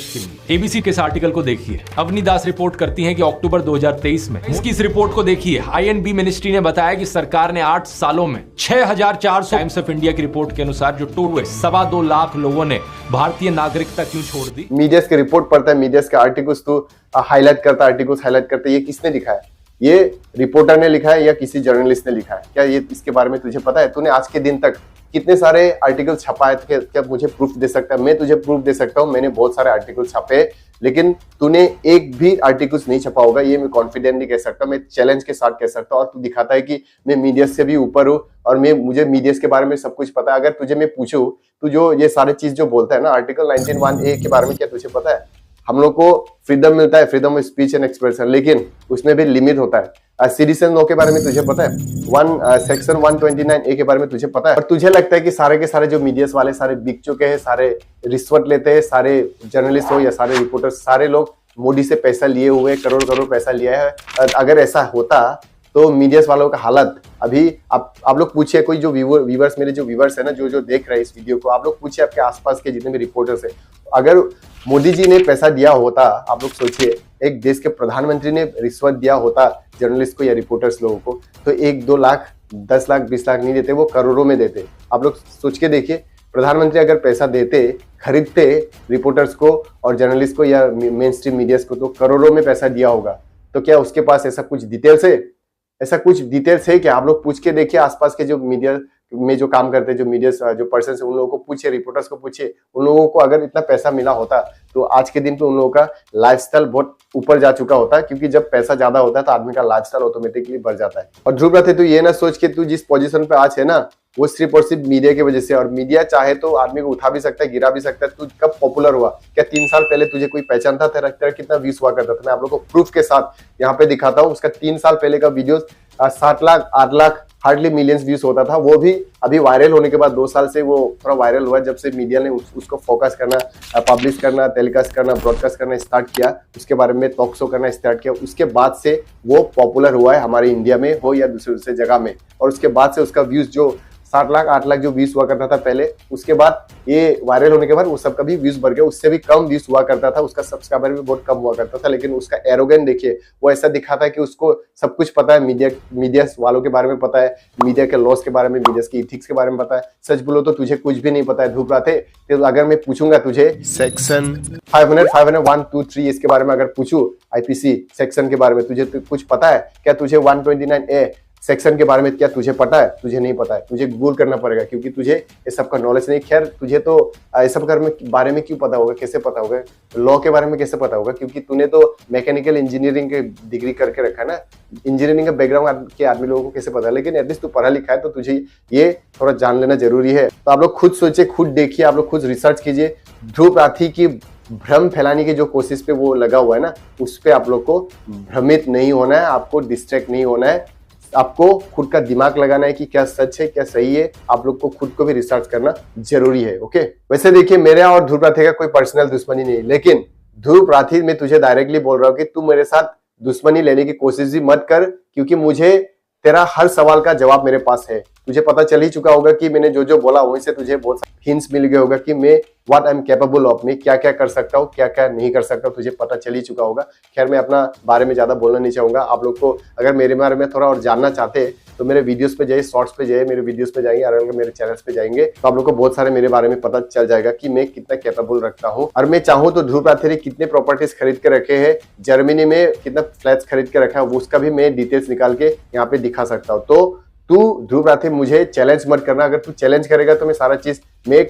एबीसी के इस आर्टिकल को देखिए। अवनी दास रिपोर्ट करती हैं कि अक्टूबर 2023 में, इसकी इस रिपोर्ट को देखिए। आईएनबी मिनिस्ट्री ने बताया कि सरकार ने 8 सालों में 6400, टाइम्स ऑफ इंडिया की रिपोर्ट के अनुसार जो टूर हुए 2.25 लाख लोगों ने भारतीय नागरिकता क्यों छोड़ दी। मीडिया की रिपोर्ट पढ़ता है, मीडिया के आर्टिकल्स तू हाईलाइट करता है, आर्टिकल्स हाईलाइट करता है। ये किसने लिखा है? ये रिपोर्टर ने लिखा है या किसी जर्नलिस्ट ने लिखा है? क्या ये इसके बारे में तुझे पता है? तूने आज के दिन तक कितने सारे आर्टिकल छपा है? क्या मुझे प्रूफ दे सकता है? मैं तुझे प्रूफ दे सकता हूँ, मैंने बहुत सारे आर्टिकल छापे, लेकिन तूने एक भी आर्टिकल्स नहीं छपा होगा। ये मैं कॉन्फिडेंटली कह सकता हूँ, मैं चैलेंज के साथ कह सकता हूँ। और तू दिखाता है कि मैं मीडिया से भी ऊपर हूँ और मुझे मीडिया के बारे में सब कुछ पता है। अगर तुझे मैं पूछूं, तू जो ये सारी चीज जो बोलता है ना, आर्टिकल 19(1)(a) के बारे में क्या तुझे पता है? हम लोग को फ्रीडम मिलता है, freedom of speech and expression, लेकिन उसमें भी लिमिट होता है। सिटीजन लॉ के बारे में तुझे पता है? सेक्शन 129(a) के बारे में तुझे पता है? और तुझे लगता है कि सारे के सारे जो मीडिया वाले सारे बिक चुके हैं, सारे रिश्वत लेते हैं, सारे जर्नलिस्ट हो या सारे रिपोर्टर, सारे लोग मोदी से पैसा लिए हुए, करोड़ करोड़ पैसा लिया है। अगर ऐसा होता तो मीडिया वालों का हालत अभी आप लोग पूछिए, कोई जो व्यूवर्स, मेरे जो व्यूवर्स है ना, जो देख रहे हैं इस वीडियो को, आप लोग पूछिए आपके आसपास के जितने भी रिपोर्टर्स है, अगर मोदी जी ने पैसा दिया होता, आप लोग सोचिए, एक देश के प्रधानमंत्री ने रिश्वत दिया होता जर्नलिस्ट को या रिपोर्टर्स लोगों को, तो 1-2 लाख, 10 लाख, 20 लाख नहीं देते, वो करोड़ों में देते। आप लोग सोच के देखिए, प्रधानमंत्री अगर पैसा देते, खरीदते रिपोर्टर्स को और जर्नलिस्ट को या मेन स्ट्रीम मीडिया को, तो करोड़ों में पैसा दिया होगा। तो क्या उसके पास ऐसा कुछ डिटेल्स है? ऐसा कुछ डिटेल्स है कि आप लोग पूछ के देखिए, आसपास के जो मीडिया में जो काम करते हैं, जो मीडिया जो पर्सन है, उन लोगों को पूछिए, रिपोर्टर्स को पूछिए, उन लोगों को अगर इतना पैसा मिला होता तो आज के दिन पे उन लोगों का लाइफस्टाइल बहुत ऊपर जा चुका होता है। क्योंकि जब पैसा ज्यादा होता है तो आदमी का लाइफस्टाइल ऑटोमेटिकली बढ़ जाता है। और ध्रुव राठे, तू ये ना सोच के तू जिस पोजीशन पे आज है ना, वो सिर्फ और सिर्फ मीडिया की वजह से। और मीडिया चाहे तो आदमी को उठा भी सकता है, गिरा भी सकता है। तू कब पॉपुलर हुआ? क्या 3 साल पहले तुझे कोई पहचान था? तेरा कितना व्यूज हुआ करता था? मैं आप लोग को प्रूफ के साथ यहाँ पे दिखाता हूँ। उसका 3 साल पहले का video 7 lakh, 8 lakh, hardly millions views होता था। वो भी अभी वायरल होने के बाद 2 साल से वो थोड़ा वायरल हुआ, जब से मीडिया ने उसको फोकस करना, पब्लिश करना, टेलीकास्ट करना, ब्रॉडकास्ट करना स्टार्ट किया, उसके बारे में टॉक शो करना स्टार्ट किया। उसके बाद से वो पॉपुलर हुआ है, हमारे इंडिया में हो या दूसरे जगह में। और उसके बाद से उसका व्यूज जो 7 लाख 8 लाख जो व्यूज हुआ करता था पहले, उसके बाद ये वायरल होने के बाद वो सब का भी व्यूज बढ़ गया, उससे भी कम व्यूज हुआ करता था, उसका सब्सक्राइबर भी बहुत कम हुआ करता था। लेकिन उसका एरोगेंट देखिए, वो ऐसा दिखाता है कि उसको सब कुछ पता है, मीडिया वालों के बारे में पता है, मीडिया के लॉस के बारे में, मीडिया की इथिक्स के बारे में पता है। सच बोलो तो तुझे कुछ भी नहीं पता है धूप राधे। तो अगर मैं पूछूंगा तुझे सेक्शन 500, 1, 2, 3 इसके बारे में अगर पूछूं, आईपीसी सेक्शन के बारे में तुझे तो कुछ पता है क्या? तुझे 129A सेक्शन के बारे में क्या तुझे पता है? तुझे नहीं पता है, तुझे गूगल करना पड़ेगा, क्योंकि तुझे ये सब का नॉलेज नहीं। खैर तुझे तो ये सब बारे में क्यों पता होगा, कैसे पता होगा? लॉ के बारे में कैसे पता होगा? क्योंकि तूने तो मैकेनिकल इंजीनियरिंग के डिग्री करके रखा ना, इंजीनियरिंग का बैकग्राउंड के आदमी लोगों को कैसे पता है? लेकिन एटलीस्ट तू पढ़ा लिखा है तो तुझे ये थोड़ा जान लेना जरूरी है। तो आप लोग खुद सोचिए, खुद देखिए, आप लोग खुद रिसर्च कीजिए। ध्रुव राठी की भ्रम फैलाने की जो कोशिश पे वो लगा हुआ है ना, उस पे आप लोग को भ्रमित नहीं होना है, आपको डिस्ट्रैक्ट नहीं होना है, आपको खुद का दिमाग लगाना है कि क्या सच है क्या सही है। आप लोग को खुद को भी रिसर्च करना जरूरी है। ओके, वैसे देखिए मेरा और ध्रुव राठी का कोई पर्सनल दुश्मनी नहीं, लेकिन ध्रुव राठी मैं तुझे डायरेक्टली बोल रहा हूँ कि तू मेरे साथ दुश्मनी लेने की कोशिश भी मत कर, क्योंकि मुझे तेरा हर सवाल का जवाब मेरे पास है। तुझे पता चल ही चुका होगा कि मैंने जो जो बोला वहीं से तुझे बहुत हिंट्स मिल गया होगा कि मैं what I am capable of, मैं क्या क्या कर सकता हूँ, क्या क्या नहीं कर सकता, तुझे पता चल ही चुका होगा। खैर मैं अपना बारे में ज्यादा बोलना नहीं चाहूंगा। आप लोग को अगर मेरे बारे में थोड़ा और जानना चाहते हैं तो मेरे वीडियोस पे जाइए, शॉर्ट्स पे जाइए, मेरे वीडियोस पे जाएंगे, और मेरे चैनल्स पे जाएंगे तो आप लोग को बहुत सारे मेरे बारे में पता चल जाएगा कि मैं कितना कैपेबल रखता हूँ। और मैं चाहूँ तो ध्रुव राठी ने कितने प्रॉपर्टीज खरीद के रखे हैं, जर्मनी में कितना फ्लैट्स खरीद के रखा है, उसका भी मैं डिटेल्स निकाल के यहाँ पे दिखा सकता हूँ। तो तू ध्रुव राठी मुझे चैलेंज मत करना, अगर तू चैलेंज करेगा तो मैं सारा चीज मैं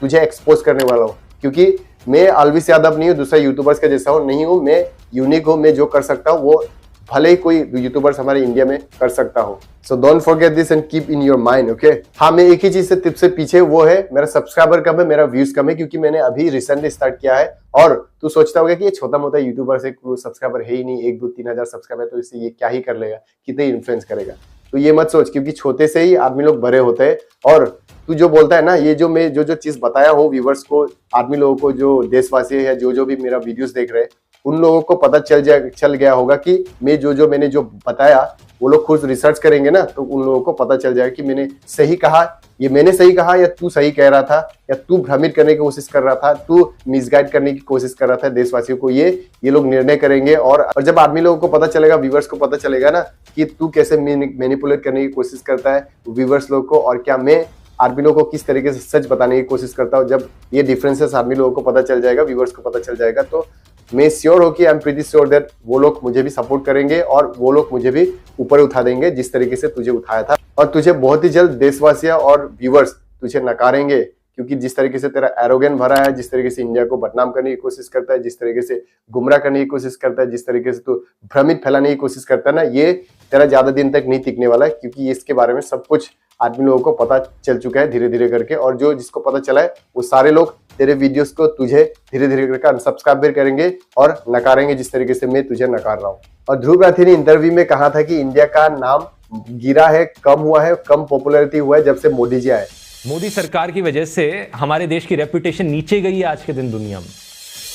तुझे एक्सपोज करने वाला हूँ, क्योंकि मैं अलविश यादव नहीं हूँ, दूसरा यूट्यूबर्स के जैसा हूँ नहीं हूँ, मैं यूनिक हूँ। मैं जो कर सकता हूँ वो भले ही कोई यूट्यूबर्स हमारे इंडिया में कर सकता हो। So don't forget this and keep in your mind. Okay, हाँ मैं एक ही चीज से टिप से पीछे, वो है मेरा सब्सक्राइबर कम है, मेरा व्यूज कम है, क्योंकि मैंने अभी रिसेंटली स्टार्ट किया है। और तू सोचता होगा कि ये छोटा मोटा यूट्यूबर से सब्सक्राइबर है ही नहीं, 1, 2, 3 हजार सब्सक्राइबर, तो इससे ये क्या ही कर लेगा, कितने इन्फ्लुएंस करेगा। तो ये मत सोच, क्योंकि छोटे से ही आदमी लोग बड़े होते हैं। और तू जो बोलता है ना, ये जो मैं जो चीज बताया हूँ व्यूवर्स को, आदमी लोगों को, जो देशवासी है, जो भी मेरा वीडियोस देख रहे हैं, उन लोगों को पता चल गया होगा कि मैं मैंने जो बताया, वो लोग खुद रिसर्च करेंगे ना, तो उन लोगों को पता चल जाएगा कि मैंने सही कहा, ये मैंने सही कहा या तू सही कह रहा था, या तू भ्रमित करने की कोशिश कर रहा था, तू मिसगाइड करने की कोशिश कर रहा था देशवासियों को। ये लोग निर्णय करेंगे। और जब आदमी लोगों को पता चलेगा, व्यूवर्स को पता चलेगा ना कि तू कैसे मैनिपुलेट करने की कोशिश करता है व्यूवर्स लोग को, और क्या मैं आदमी लोगों को किस तरीके से सच बताने की कोशिश करता हूँ, जब ये डिफरेंसेस आदमी लोगों को पता चल जाएगा, व्यूवर्स को पता चल जाएगा, तो मैं श्योर हूँ कि I am pretty sure that वो लोग मुझे भी सपोर्ट करेंगे और वो लोग मुझे भी ऊपर उठा देंगे, जिस तरीके से तुझे उठाया था। और तुझे बहुत ही जल्द देशवासियों और व्यूवर्स तुझे नकारेंगे, क्योंकि जिस तरीके से तेरा एरोगेंट भरा है, जिस तरीके से इंडिया को बदनाम करने की कोशिश करता है, जिस तरीके से गुमराह करने की कोशिश करता है, जिस तरीके से तू भ्रमित फैलाने की कोशिश करता है ना, ये तेरा ज्यादा दिन तक नहीं टिकने वाला है, क्योंकि इसके बारे में सब कुछ आदमी लोगों को पता चल चुका है धीरे धीरे करके। और जो जिसको पता चला है वो सारे लोग तेरे वीडियोस को तुझे धीरे धीरे करके अनसब्सक्राइब भी करेंगे और नकारेंगे, जिस तरीके से मैं तुझे नकार रहा हूँ। और ध्रुव राठी ने इंटरव्यू में कहा था कि इंडिया का नाम गिरा है, कम हुआ है, कम पॉपुलैरिटी हुआ है जब से मोदी जी आए। मोदी सरकार की वजह से हमारे देश की रेपुटेशन नीचे गई है आज के दिन दुनिया में।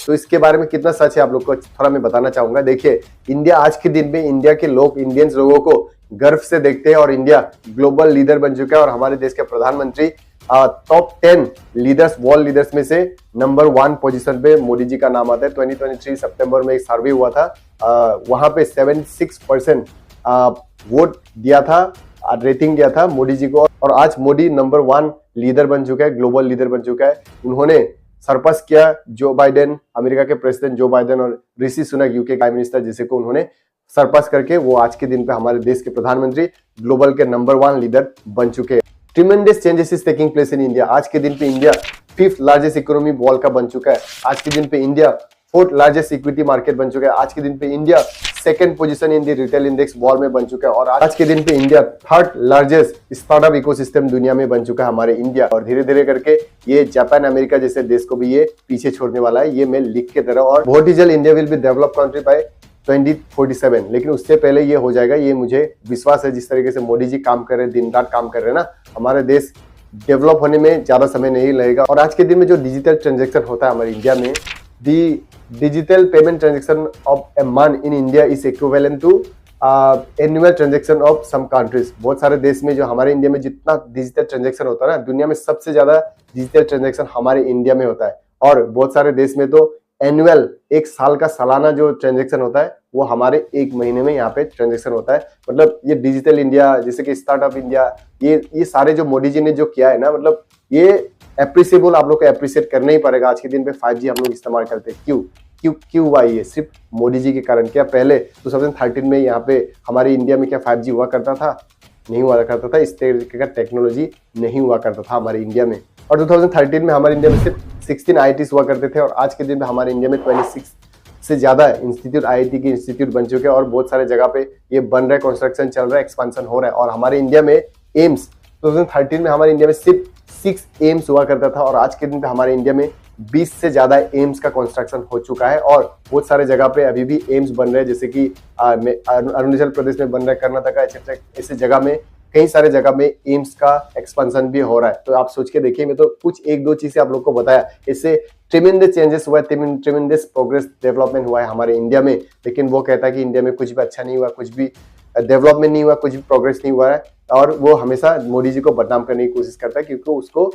तो इसके बारे में कितना सच है आप लोग को थोड़ा मैं बताना चाहूंगा। देखिए, इंडिया आज के दिन में, इंडिया के लोग, इंडियंस लोगों को गर्व से देखते हैं, और इंडिया ग्लोबल लीडर बन चुका है। और हमारे देश के प्रधानमंत्री टॉप 10 लीडर्स, वर्ल्ड लीडर्स में से नंबर 1 पोजीशन पे मोदी जी का नाम आता है। 2023 सितंबर में एक सर्वे हुआ था, वहां पे 76% वोट दिया था, रेटिंग दिया था मोदी जी को। और आज मोदी नंबर 1 लीडर बन चुका है, ग्लोबल लीडर बन चुका है। उन्होंने सरपास किया जो बाइडेन, अमेरिका के प्रेसिडेंट जो बाइडेन, और Rishi Sunak UK prime minister, जिसे को उन्होंने सरपास करके वो आज के दिन पे हमारे देश के प्रधानमंत्री, ग्लोबल के नंबर 1 लीडर बन चुके हैं। Tremendous changes is taking place in India. आज के दिन पे India 5th largest economy world का बन चुका है। आज के दिन पे India 4th largest equity market बन चुका है। आज के दिन पे India 2nd position in the retail index world में बन चुका है। और आज के दिन पे India 3rd largest startup ecosystem दुनिया में बन चुका है हमारे इंडिया। और धीरे धीरे करके ये जापान, अमेरिका जैसे देश को भी ये पीछे छोड़ने वाला है, ये मैं लिख के दे रहा हूं। और बहुत ही जल्द India will be develop country bye 2047, लेकिन उससे पहले ये हो जाएगा, ये मुझे विश्वास है। जिस तरीके से मोदी जी काम कर रहे हैं, दिन रात काम कर रहे हैं ना, हमारे देश डेवलप होने में ज्यादा समय नहीं लगेगा। और आज के दिन में जो डिजिटल ट्रांजैक्शन होता है हमारे इंडिया में, the digital payment transaction of a month in India is equivalent to annual transaction of some countries. बहुत सारे देश में जो हमारे इंडिया में जितना डिजिटल ट्रांजेक्शन होता है ना, दुनिया में सबसे ज्यादा डिजिटल ट्रांजेक्शन हमारे इंडिया में होता है। और बहुत सारे देश में तो एनुअल, एक साल का सालाना जो ट्रांजेक्शन होता है वो हमारे एक महीने में यहाँ पे ट्रांजेक्शन होता है। मतलब ये डिजिटल इंडिया, जैसे कि स्टार्टअप इंडिया, ये सारे जो मोदी जी ने जो किया है ना, मतलब ये एप्रिसिएबल, आप लोग को एप्रिशिएट करना ही पड़ेगा। आज के दिन पे 5G हम लोग इस्तेमाल करते हैं। क्यों हुआ ये? सिर्फ मोदी जी के कारण। क्या पहले 2013 में यहाँ पे हमारे इंडिया में क्या 5G हुआ करता था? नहीं हुआ करता था। इस तरीके का टेक्नोलॉजी नहीं हुआ करता था हमारे इंडिया में। और 2013 में हमारे इंडिया में सिर्फ 16 IITs हुआ करते थे, और आज के दिन में हमारे इंडिया में 26 से ज्यादा इंस्टीट्यूट, IIT के इंस्टीट्यूट बन चुके हैं, और बहुत सारे जगह पे ये बन रहा है, कंस्ट्रक्शन चल रहा है, एक्सपांशन हो रहा है। और हमारे इंडिया में एम्स, 2013 में हमारे इंडिया में सिर्फ 6 एम्स हुआ करता था, और आज के दिन पे हमारे इंडिया में 20 से ज्यादा एम्स का कंस्ट्रक्शन हो चुका है। और बहुत सारे जगह पे अभी भी एम्स बन रहे हैं, जैसे कि अरुणाचल प्रदेश में बन रहा है, कर्नाटक, एक्सेट्रा, ऐसे जगह में कई सारे जगह में एम्स का एक्सपेंशन भी हो रहा है। तो आप सोच के देखिए, मैं तो कुछ 1-2 चीजें आप लोग को बताया, इससे ट्रेमेंडस चेंजेस हुआ है, ट्रेमेंडस प्रोग्रेस, डेवलपमेंट हुआ है हमारे इंडिया में। लेकिन वो कहता है कि इंडिया में कुछ भी अच्छा नहीं हुआ, कुछ भी डेवलपमेंट नहीं हुआ, कुछ भी प्रोग्रेस नहीं हुआ है, और वो हमेशा मोदी जी को बदनाम करने की कोशिश करता है, क्योंकि उसको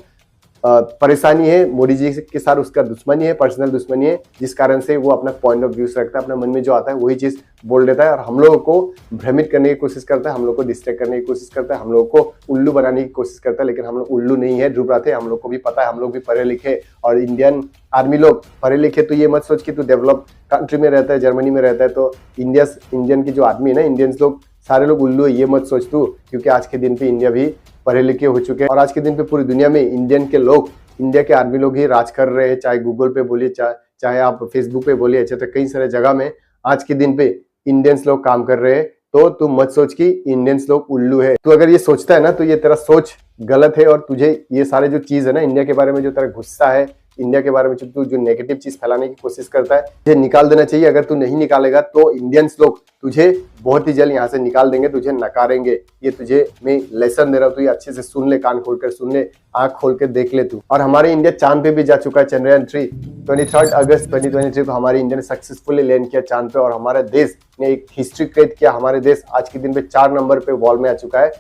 परेशानी है, मोदी जी के साथ उसका दुश्मनी है, पर्सनल दुश्मनी है, जिस कारण से वो अपना पॉइंट ऑफ व्यू रखता है, अपने मन में जो आता है वही चीज बोल देता है, और हम लोगों को भ्रमित करने की कोशिश करता है, हम लोग को डिस्ट्रैक्ट करने की कोशिश करता है, हम लोग को उल्लू बनाने की कोशिश करता है। लेकिन हम लोग उल्लू नहीं है, ध्रुव राठे, हम लोग को भी पता है, हम लोग भी पढ़े लिखे, और इंडियन आर्मी लोग पढ़े लिखे। तो ये मत सोच कि तू डेवलप कंट्री में रहता है, जर्मनी में रहता है, तो इंडियन की जो आदमी है ना, इंडियंस लोग सारे लोग उल्लू है, ये मत सोच तू, क्योंकि आज के दिन पे इंडिया भी पढ़े लिखे हो चुके हैं, और आज के दिन पे पूरी दुनिया में इंडियन के लोग, इंडिया के आर्मी लोग ही राज कर रहे हैं। चाहे गूगल पे बोलिए, चाहे आप फेसबुक पे बोलिए, अच्छा, कई सारे जगह में आज के दिन पे इंडियंस लोग काम कर रहे हैं। तो तू मत सोच कि इंडियंस लोग उल्लू है। तू अगर ये सोचता है ना, तो ये तेरा सोच गलत है, और तुझे ये सारे जो चीज है ना, इंडिया के बारे में जो तेरा गुस्सा है, इंडिया के बारे में तू जो नेगेटिव चीज फैलाने की कोशिश करता है, तुझे निकाल देना चाहिए। अगर तू नहीं निकालेगा तो इंडियंस लोग तुझे बहुत ही जल्द यहाँ से निकाल देंगे, तुझे नकारेंगे। ये तुझे मैं लेसन दे रहा हूँ, तो ये अच्छे से सुन ले, कान खोलकर सुन ले, आंख खोल कर देख ले तू। और हमारे इंडिया चांद पे भी जा चुका है, चंद्रयान 3 23 अगस्त 2023 को हमारी इंडिया ने सक्सेसफुली लैंड किया चांद पे, और हमारे देश ने एक हिस्ट्री क्रिएट किया। हमारे देश आज के दिन पे 4 नंबर पे वॉल में आ चुका है,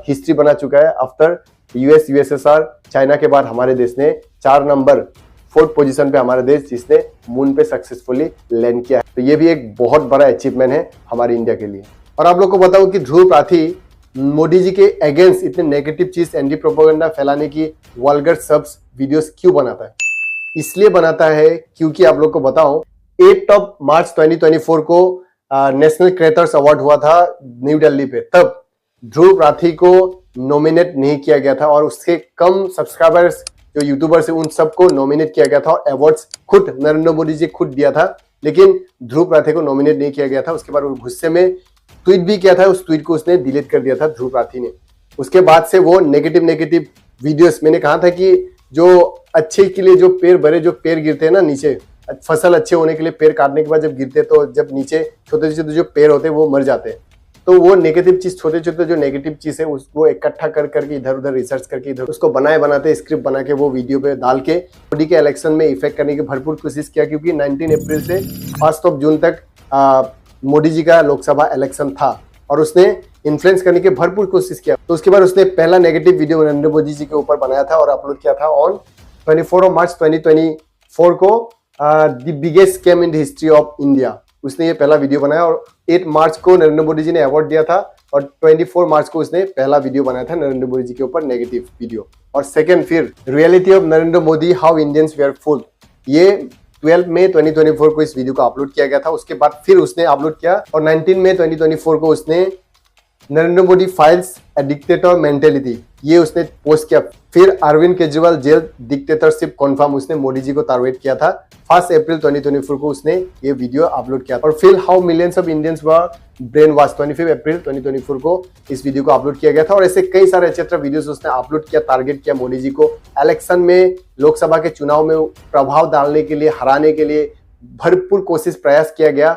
हिस्ट्री बना चुका है। आफ्टर US, USSR, चाइना के बाद हमारे देश ने 4 नंबर 4th पोजीशन पे हमारा देश, जिसने मून पे सक्सेसफुली लैंड किया है। तो ये भी एक बहुत बड़ा अचीवमेंट है हमारी इंडिया के लिए। और आप लोग को बताऊं कि ध्रुव राठी मोदी जी के अगेंस्ट इतने नेगेटिव चीज, एंटी प्रोपेगेंडा फैलाने की वल्गर सब्स वीडियोस क्यों बनाता है? इसलिए बनाता है क्योंकि आप लोग को बताऊं, 8 मार्च 2024 को नेशनल क्रिएटर्स अवार्ड हुआ था न्यू दिल्ली पे। तब ध्रुव राठी को नॉमिनेट नहीं किया गया था, और उसके कम सब्सक्राइबर्स जो यूट्यूबर्स है उन सबको नॉमिनेट किया गया था, और अवार्ड्स खुद नरेंद्र मोदी जी खुद दिया था। लेकिन ध्रुव राठी को नॉमिनेट नहीं किया गया था। उसके बाद वो गुस्से में ट्वीट भी किया था, उस ट्वीट को उसने डिलीट कर दिया था ध्रुव राठी ने। उसके बाद से वो नेगेटिव वीडियोस, मैंने कहा था कि जो अच्छे के लिए जो पेड़ जो पेड़ गिरते हैं ना नीचे, फसल अच्छे होने के लिए पेड़ काटने के बाद जब गिरते, तो जब नीचे छोटे छोटे जो पेड़ होते हैं वो मर जाते हैं। तो वो नेगेटिव चीज, छोटे छोटे जो नेगेटिव चीज है उसको इकट्ठा करके इधर उधर रिसर्च करके इधर उसको बनाते स्क्रिप्ट बना के वो वीडियो पे डाल के मोदी के इलेक्शन में इफेक्ट करने की भरपूर कोशिश किया। क्योंकि 19 अप्रैल से 1 जून तक मोदी जी का लोकसभा इलेक्शन था, और उसने इन्फ्लुएंस करने की भरपूर कोशिश किया। तो उसके बाद उसने पहला नेगेटिव वीडियो नरेंद्र मोदी जी के ऊपर बनाया था और अपलोड किया था ऑन 24 मार्च 2024 को, the biggest scam in the history of India. उसने ये पहला वीडियो बनाया, और 8 मार्च को नरेंद्र मोदी जी ने अवार्ड दिया था, और 24 मार्च को उसने पहला वीडियो बनाया था नरेंद्र मोदी जी के ऊपर, नेगेटिव वीडियो। और सेकंड, फिर reality of Narendra Modi, how Indians were fooled, ये 12 मई 2024 को इस वीडियो को अपलोड किया गया था। उसके बाद फिर उसने अपलोड किया, और 19 मई 2024 को उसने Narendra Modi files a dictator mentality, ये उसने पोस्ट किया। फिर Arvind Kejriwal jail dictatorship confirm, उसने मोदी जी को टारगेट किया था। 1 अप्रैल 2024 को उसने ये वीडियो अपलोड किया। और फिर how millions of Indians were brain wash, 25 अप्रैल 2024 को इस वीडियो को अपलोड किया गया था। और ऐसे कई सारे एक्सेट्रा वीडियोस उसने अपलोड किया, टारगेट किया मोदी जी को। इलेक्शन में, लोकसभा के चुनाव में प्रभाव डालने के लिए, हराने के लिए भरपूर कोशिश, प्रयास किया गया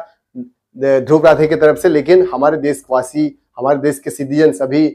ध्रुव राठी की तरफ से। लेकिन हमारे देशवासी, हमारे देश के सिटीजन अभी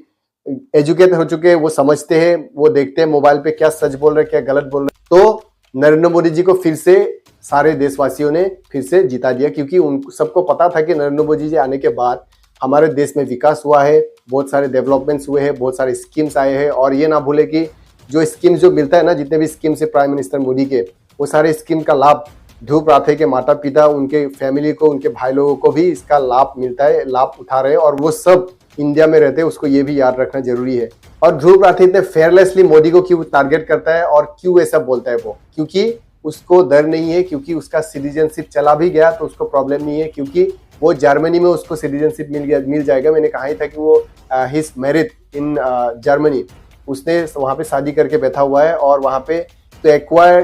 एजुकेट हो चुके हैं, वो समझते हैं, वो देखते हैं मोबाइल पे क्या सच बोल रहे, क्या गलत बोल रहे। तो नरेंद्र मोदी जी को फिर से सारे देशवासियों ने फिर से जिता दिया, क्योंकि उन सबको पता था कि नरेंद्र मोदी जी आने के बाद हमारे देश में विकास हुआ है, बहुत सारे डेवलपमेंट्स हुए हैं, बहुत सारे स्कीम्स आए हैं। और ये ना भूले कि जो स्कीम्स जो मिलता है ना, जितने भी स्कीम्स है प्राइम मिनिस्टर मोदी के, वो सारे स्कीम का लाभ ध्रुव राठे के माता पिता, उनके फैमिली को, उनके भाई लोगों को भी इसका लाभ मिलता है, लाभ उठा रहे हैं और वो सब इंडिया में रहते हैं। उसको ये भी याद रखना जरूरी है। और ध्रुव राठे इतने फेयरलेसली मोदी को क्यों टारगेट करता है और क्यों ऐसा बोलता है वो? क्योंकि उसको डर नहीं है, क्योंकि उसका सिटीजनशिप चला भी गया तो उसको प्रॉब्लम नहीं है, क्योंकि वो जर्मनी में उसको सिटीजनशिप मिल जाएगा। मैंने कहा ही था कि वो हिज मैरिड इन जर्मनी, उसने वहाँ पे शादी करके बैठा हुआ है और वहाँ पे to acquire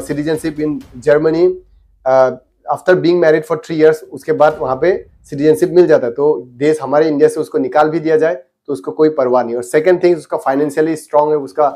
citizenship in Germany after being married for 3 years, उसके बाद वहाँ पे सिटीजनशिप मिल जाता है। तो देश हमारे इंडिया से उसको निकाल भी दिया जाए तो उसको कोई परवाह नहीं। और सेकंड थिंग, उसका फाइनेंशियली स्ट्रांग है, उसका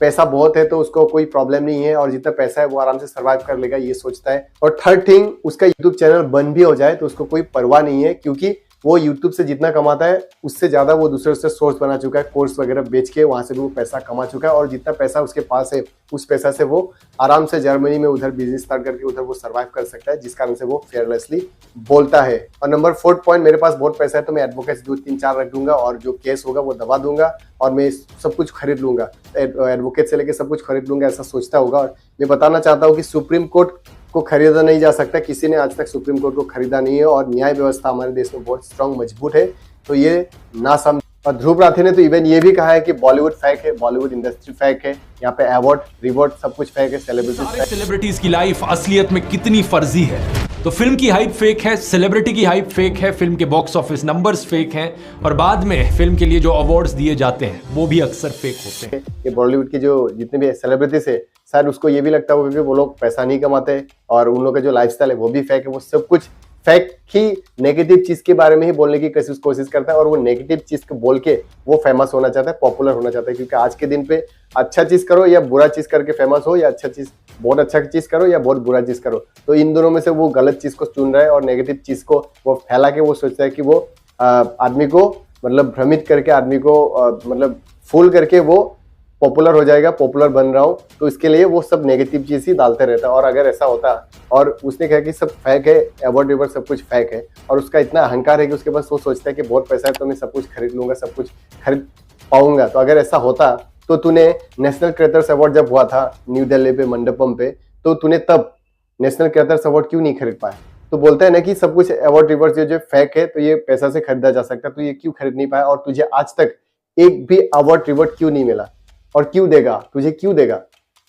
पैसा बहुत है तो उसको कोई प्रॉब्लम नहीं है और जितना पैसा है वो आराम से सर्वाइव कर लेगा, ये सोचता है। और थर्ड थिंग, उसका यूट्यूब चैनल बंद भी हो जाए तो उसको कोई परवाह नहीं है, क्योंकि वो यूट्यूब से जितना कमाता है उससे ज्यादा वो दूसरे से सोर्स बना चुका है, कोर्स वगैरह बेच के वहां से भी वो पैसा कमा चुका है। और जितना पैसा उसके पास है उस पैसा से वो आराम से जर्मनी में उधर बिजनेस स्टार्ट करके उधर वो सर्वाइव कर सकता है, जिस कारण से वो फेयरलेसली बोलता है। और नंबर 4 पॉइंट, मेरे पास बहुत पैसा है तो मैं एडवोकेट्स 2-3-4 रख दूंगा और जो केस होगा वो दबा दूंगा और मैं सब कुछ खरीद लूंगा, एडवोकेट से लेके सब कुछ खरीद लूंगा, ऐसा सोचता होगा। और मैं बताना चाहता हूँ कि सुप्रीम कोर्ट को खरीदा नहीं जा सकता, किसी ने आज तक सुप्रीम कोर्ट को खरीदा नहीं है और न्याय व्यवस्था हमारे देश में बहुत स्ट्रांग मजबूत है, तो ये ना समझ। और ध्रुव राठे ने तो इवन ये भी कहा है कि बॉलीवुड फेक है, बॉलीवुड इंडस्ट्री फेक है, यहाँ पे अवार्ड रिवॉर्ड सब कुछ फेक है, सेलिब्रिटीज की लाइफ असलियत में कितनी फर्जी है। तो फिल्म की हाइप फेक है, सेलिब्रिटी की हाइप फेक है, फिल्म के बॉक्स ऑफिस नंबर्स फेक हैं और बाद में फिल्म के लिए जो अवार्ड्स दिए जाते हैं वो भी अक्सर फेक होते हैं। ये बॉलीवुड के जो जितने भी सेलिब्रिटीज है, शायद उसको ये भी लगता होगा कि वो लोग पैसा नहीं कमाते और उन लोगों का जो लाइफस्टाइल है वो भी फेक है। वो सब कुछ फेक ही नेगेटिव चीज के बारे में ही बोलने की कोशिश करता है और वो नेगेटिव चीज को बोल के वो फेमस होना चाहता है, पॉपुलर होना चाहता है। क्योंकि आज के दिन पे अच्छा चीज करो या बुरा चीज करके फेमस हो, या अच्छा चीज बहुत अच्छा चीज करो या बहुत बुरा चीज करो, तो इन दोनों में से वो गलत चीज को चुन रहा है और नेगेटिव चीज को वो फैला के वो सोचता है कि वो आदमी को मतलब भ्रमित करके, आदमी को मतलब फूल करके वो पॉपुलर हो जाएगा, पॉपुलर बन रहा हूँ, तो इसके लिए वो सब नेगेटिव चीज ही डालते रहता है। और अगर ऐसा होता और उसने कहा कि सब फेक है, अवार्ड रिवॉर्ड सब कुछ फेक है और उसका इतना अहंकार है कि उसके पास वो सोचता है कि बहुत पैसा है तो मैं सब कुछ खरीद लूंगा, सब कुछ खरीद पाऊंगा, तो अगर ऐसा होता तो तूने नेशनल क्रिएटर्स अवार्ड जब हुआ था न्यू दिल्ली पे मंडपम पे, तो तूने तब नेशनल क्रिएटर्स अवार्ड क्यों नहीं खरीद पाया? तो बोलता है ना कि सब कुछ अवार्ड रिवॉर्ड जो फेक है तो ये पैसा से खरीदा जा सकता है, तो ये क्यों खरीद नहीं पाया और तुझे आज तक एक भी अवार्ड रिवॉर्ड क्यों नहीं मिला? और क्यों देगा? तुझे क्यों देगा?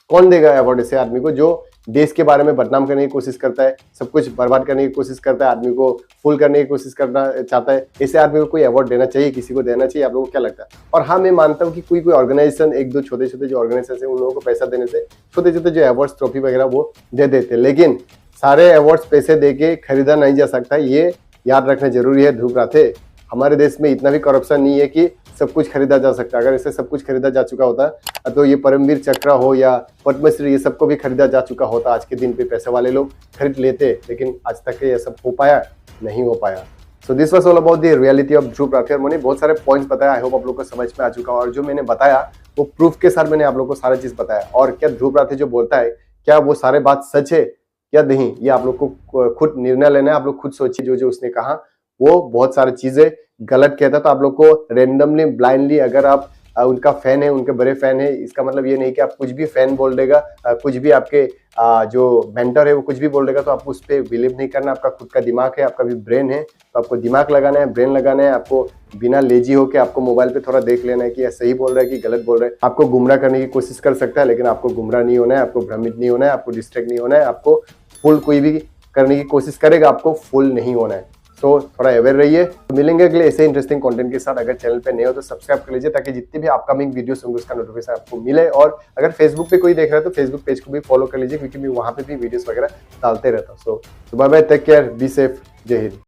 कौन देगा अवार्ड ऐसे आदमी को जो देश के बारे में बदनाम करने की कोशिश करता है, सब कुछ बर्बाद करने की कोशिश करता है, आदमी को फुल करने की कोशिश करना चाहता है? ऐसे आदमी को कोई अवार्ड देना चाहिए, किसी को देना चाहिए? आप लोगों को क्या लगता है? और हाँ, मैं मानता हूँ कि कोई ऑर्गेनाइजेशन, 1-2 छोटे-छोटे जो ऑर्गेनाइजेशन है उन लोगों को पैसा देने से छोटे-छोटे जो अवार्ड्स ट्रॉफी वगैरह वो दे देते, लेकिन सारे अवार्ड्स पैसे दे के खरीदा नहीं जा सकता, ये याद रखना जरूरी है। ध्रुव राठे, हमारे देश में इतना भी करप्शन नहीं है कि सब कुछ खरीदा जा सकता है। अगर ऐसे सब कुछ खरीदा जा चुका होता तो ये परमवीर चक्र हो या पद्मश्री, ये सबको भी खरीदा जा चुका होता। आज के दिन पे पैसे वाले लोग खरीद लेते, लेकिन आज तक ये सब हो पाया नहीं हो पाया। So this was all about the reality of Dhruv Rathee. और मैंने बहुत सारे पॉइंट्स बताया, आई होप आप लोग को समझ में आ चुका। और जो मैंने बताया वो प्रूफ के साथ मैंने आप लोग को सारा चीज बताया। और क्या ध्रुव राठे जो बोलता है क्या वो सारे बात सच है या नहीं, ये आप लोग को खुद निर्णय लेना है। आप लोग खुद सोचिए। जो उसने कहा वो बहुत सारी चीजें गलत कहता, तो आप लोग को रेंडमली ब्लाइंडली अगर आप उनका फैन है, उनके बड़े फैन है, इसका मतलब ये नहीं कि आप कुछ भी फैन बोल देगा, कुछ भी आपके जो मेंटर है वो कुछ भी बोल देगा तो आपको उस पर बिलीव नहीं करना। आपका खुद का दिमाग है, आपका भी ब्रेन है, तो आपको दिमाग लगाना है, ब्रेन लगाना है। आपको बिना लेजी होकर आपको मोबाइल पे थोड़ा देख लेना है कि यह सही बोल रहा है कि गलत बोल रहा है। आपको गुमराह करने की कोशिश कर सकता है, लेकिन आपको गुमराह नहीं होना है, आपको भ्रमित नहीं होना है, आपको डिस्ट्रैक्ट नहीं होना है। आपको फुल कोई भी करने की कोशिश करेगा, आपको फुल नहीं होना है। तो थोड़ा अवेयर रहिए। तो मिलेंगे अगले ऐसे इंटरेस्टिंग कंटेंट के साथ। अगर चैनल पे नए हो तो सब्सक्राइब कर लीजिए ताकि जितने भी अपकमिंग वीडियोस होंगे उसका नोटिफिकेशन आपको मिले। और अगर फेसबुक पे कोई देख रहा है तो फेसबुक पेज को भी फॉलो कर लीजिए, क्योंकि मैं वहां पे भी वीडियोस वगैरह डालते रहता हूँ। So bye bye, take care, be safe, जय हिंद।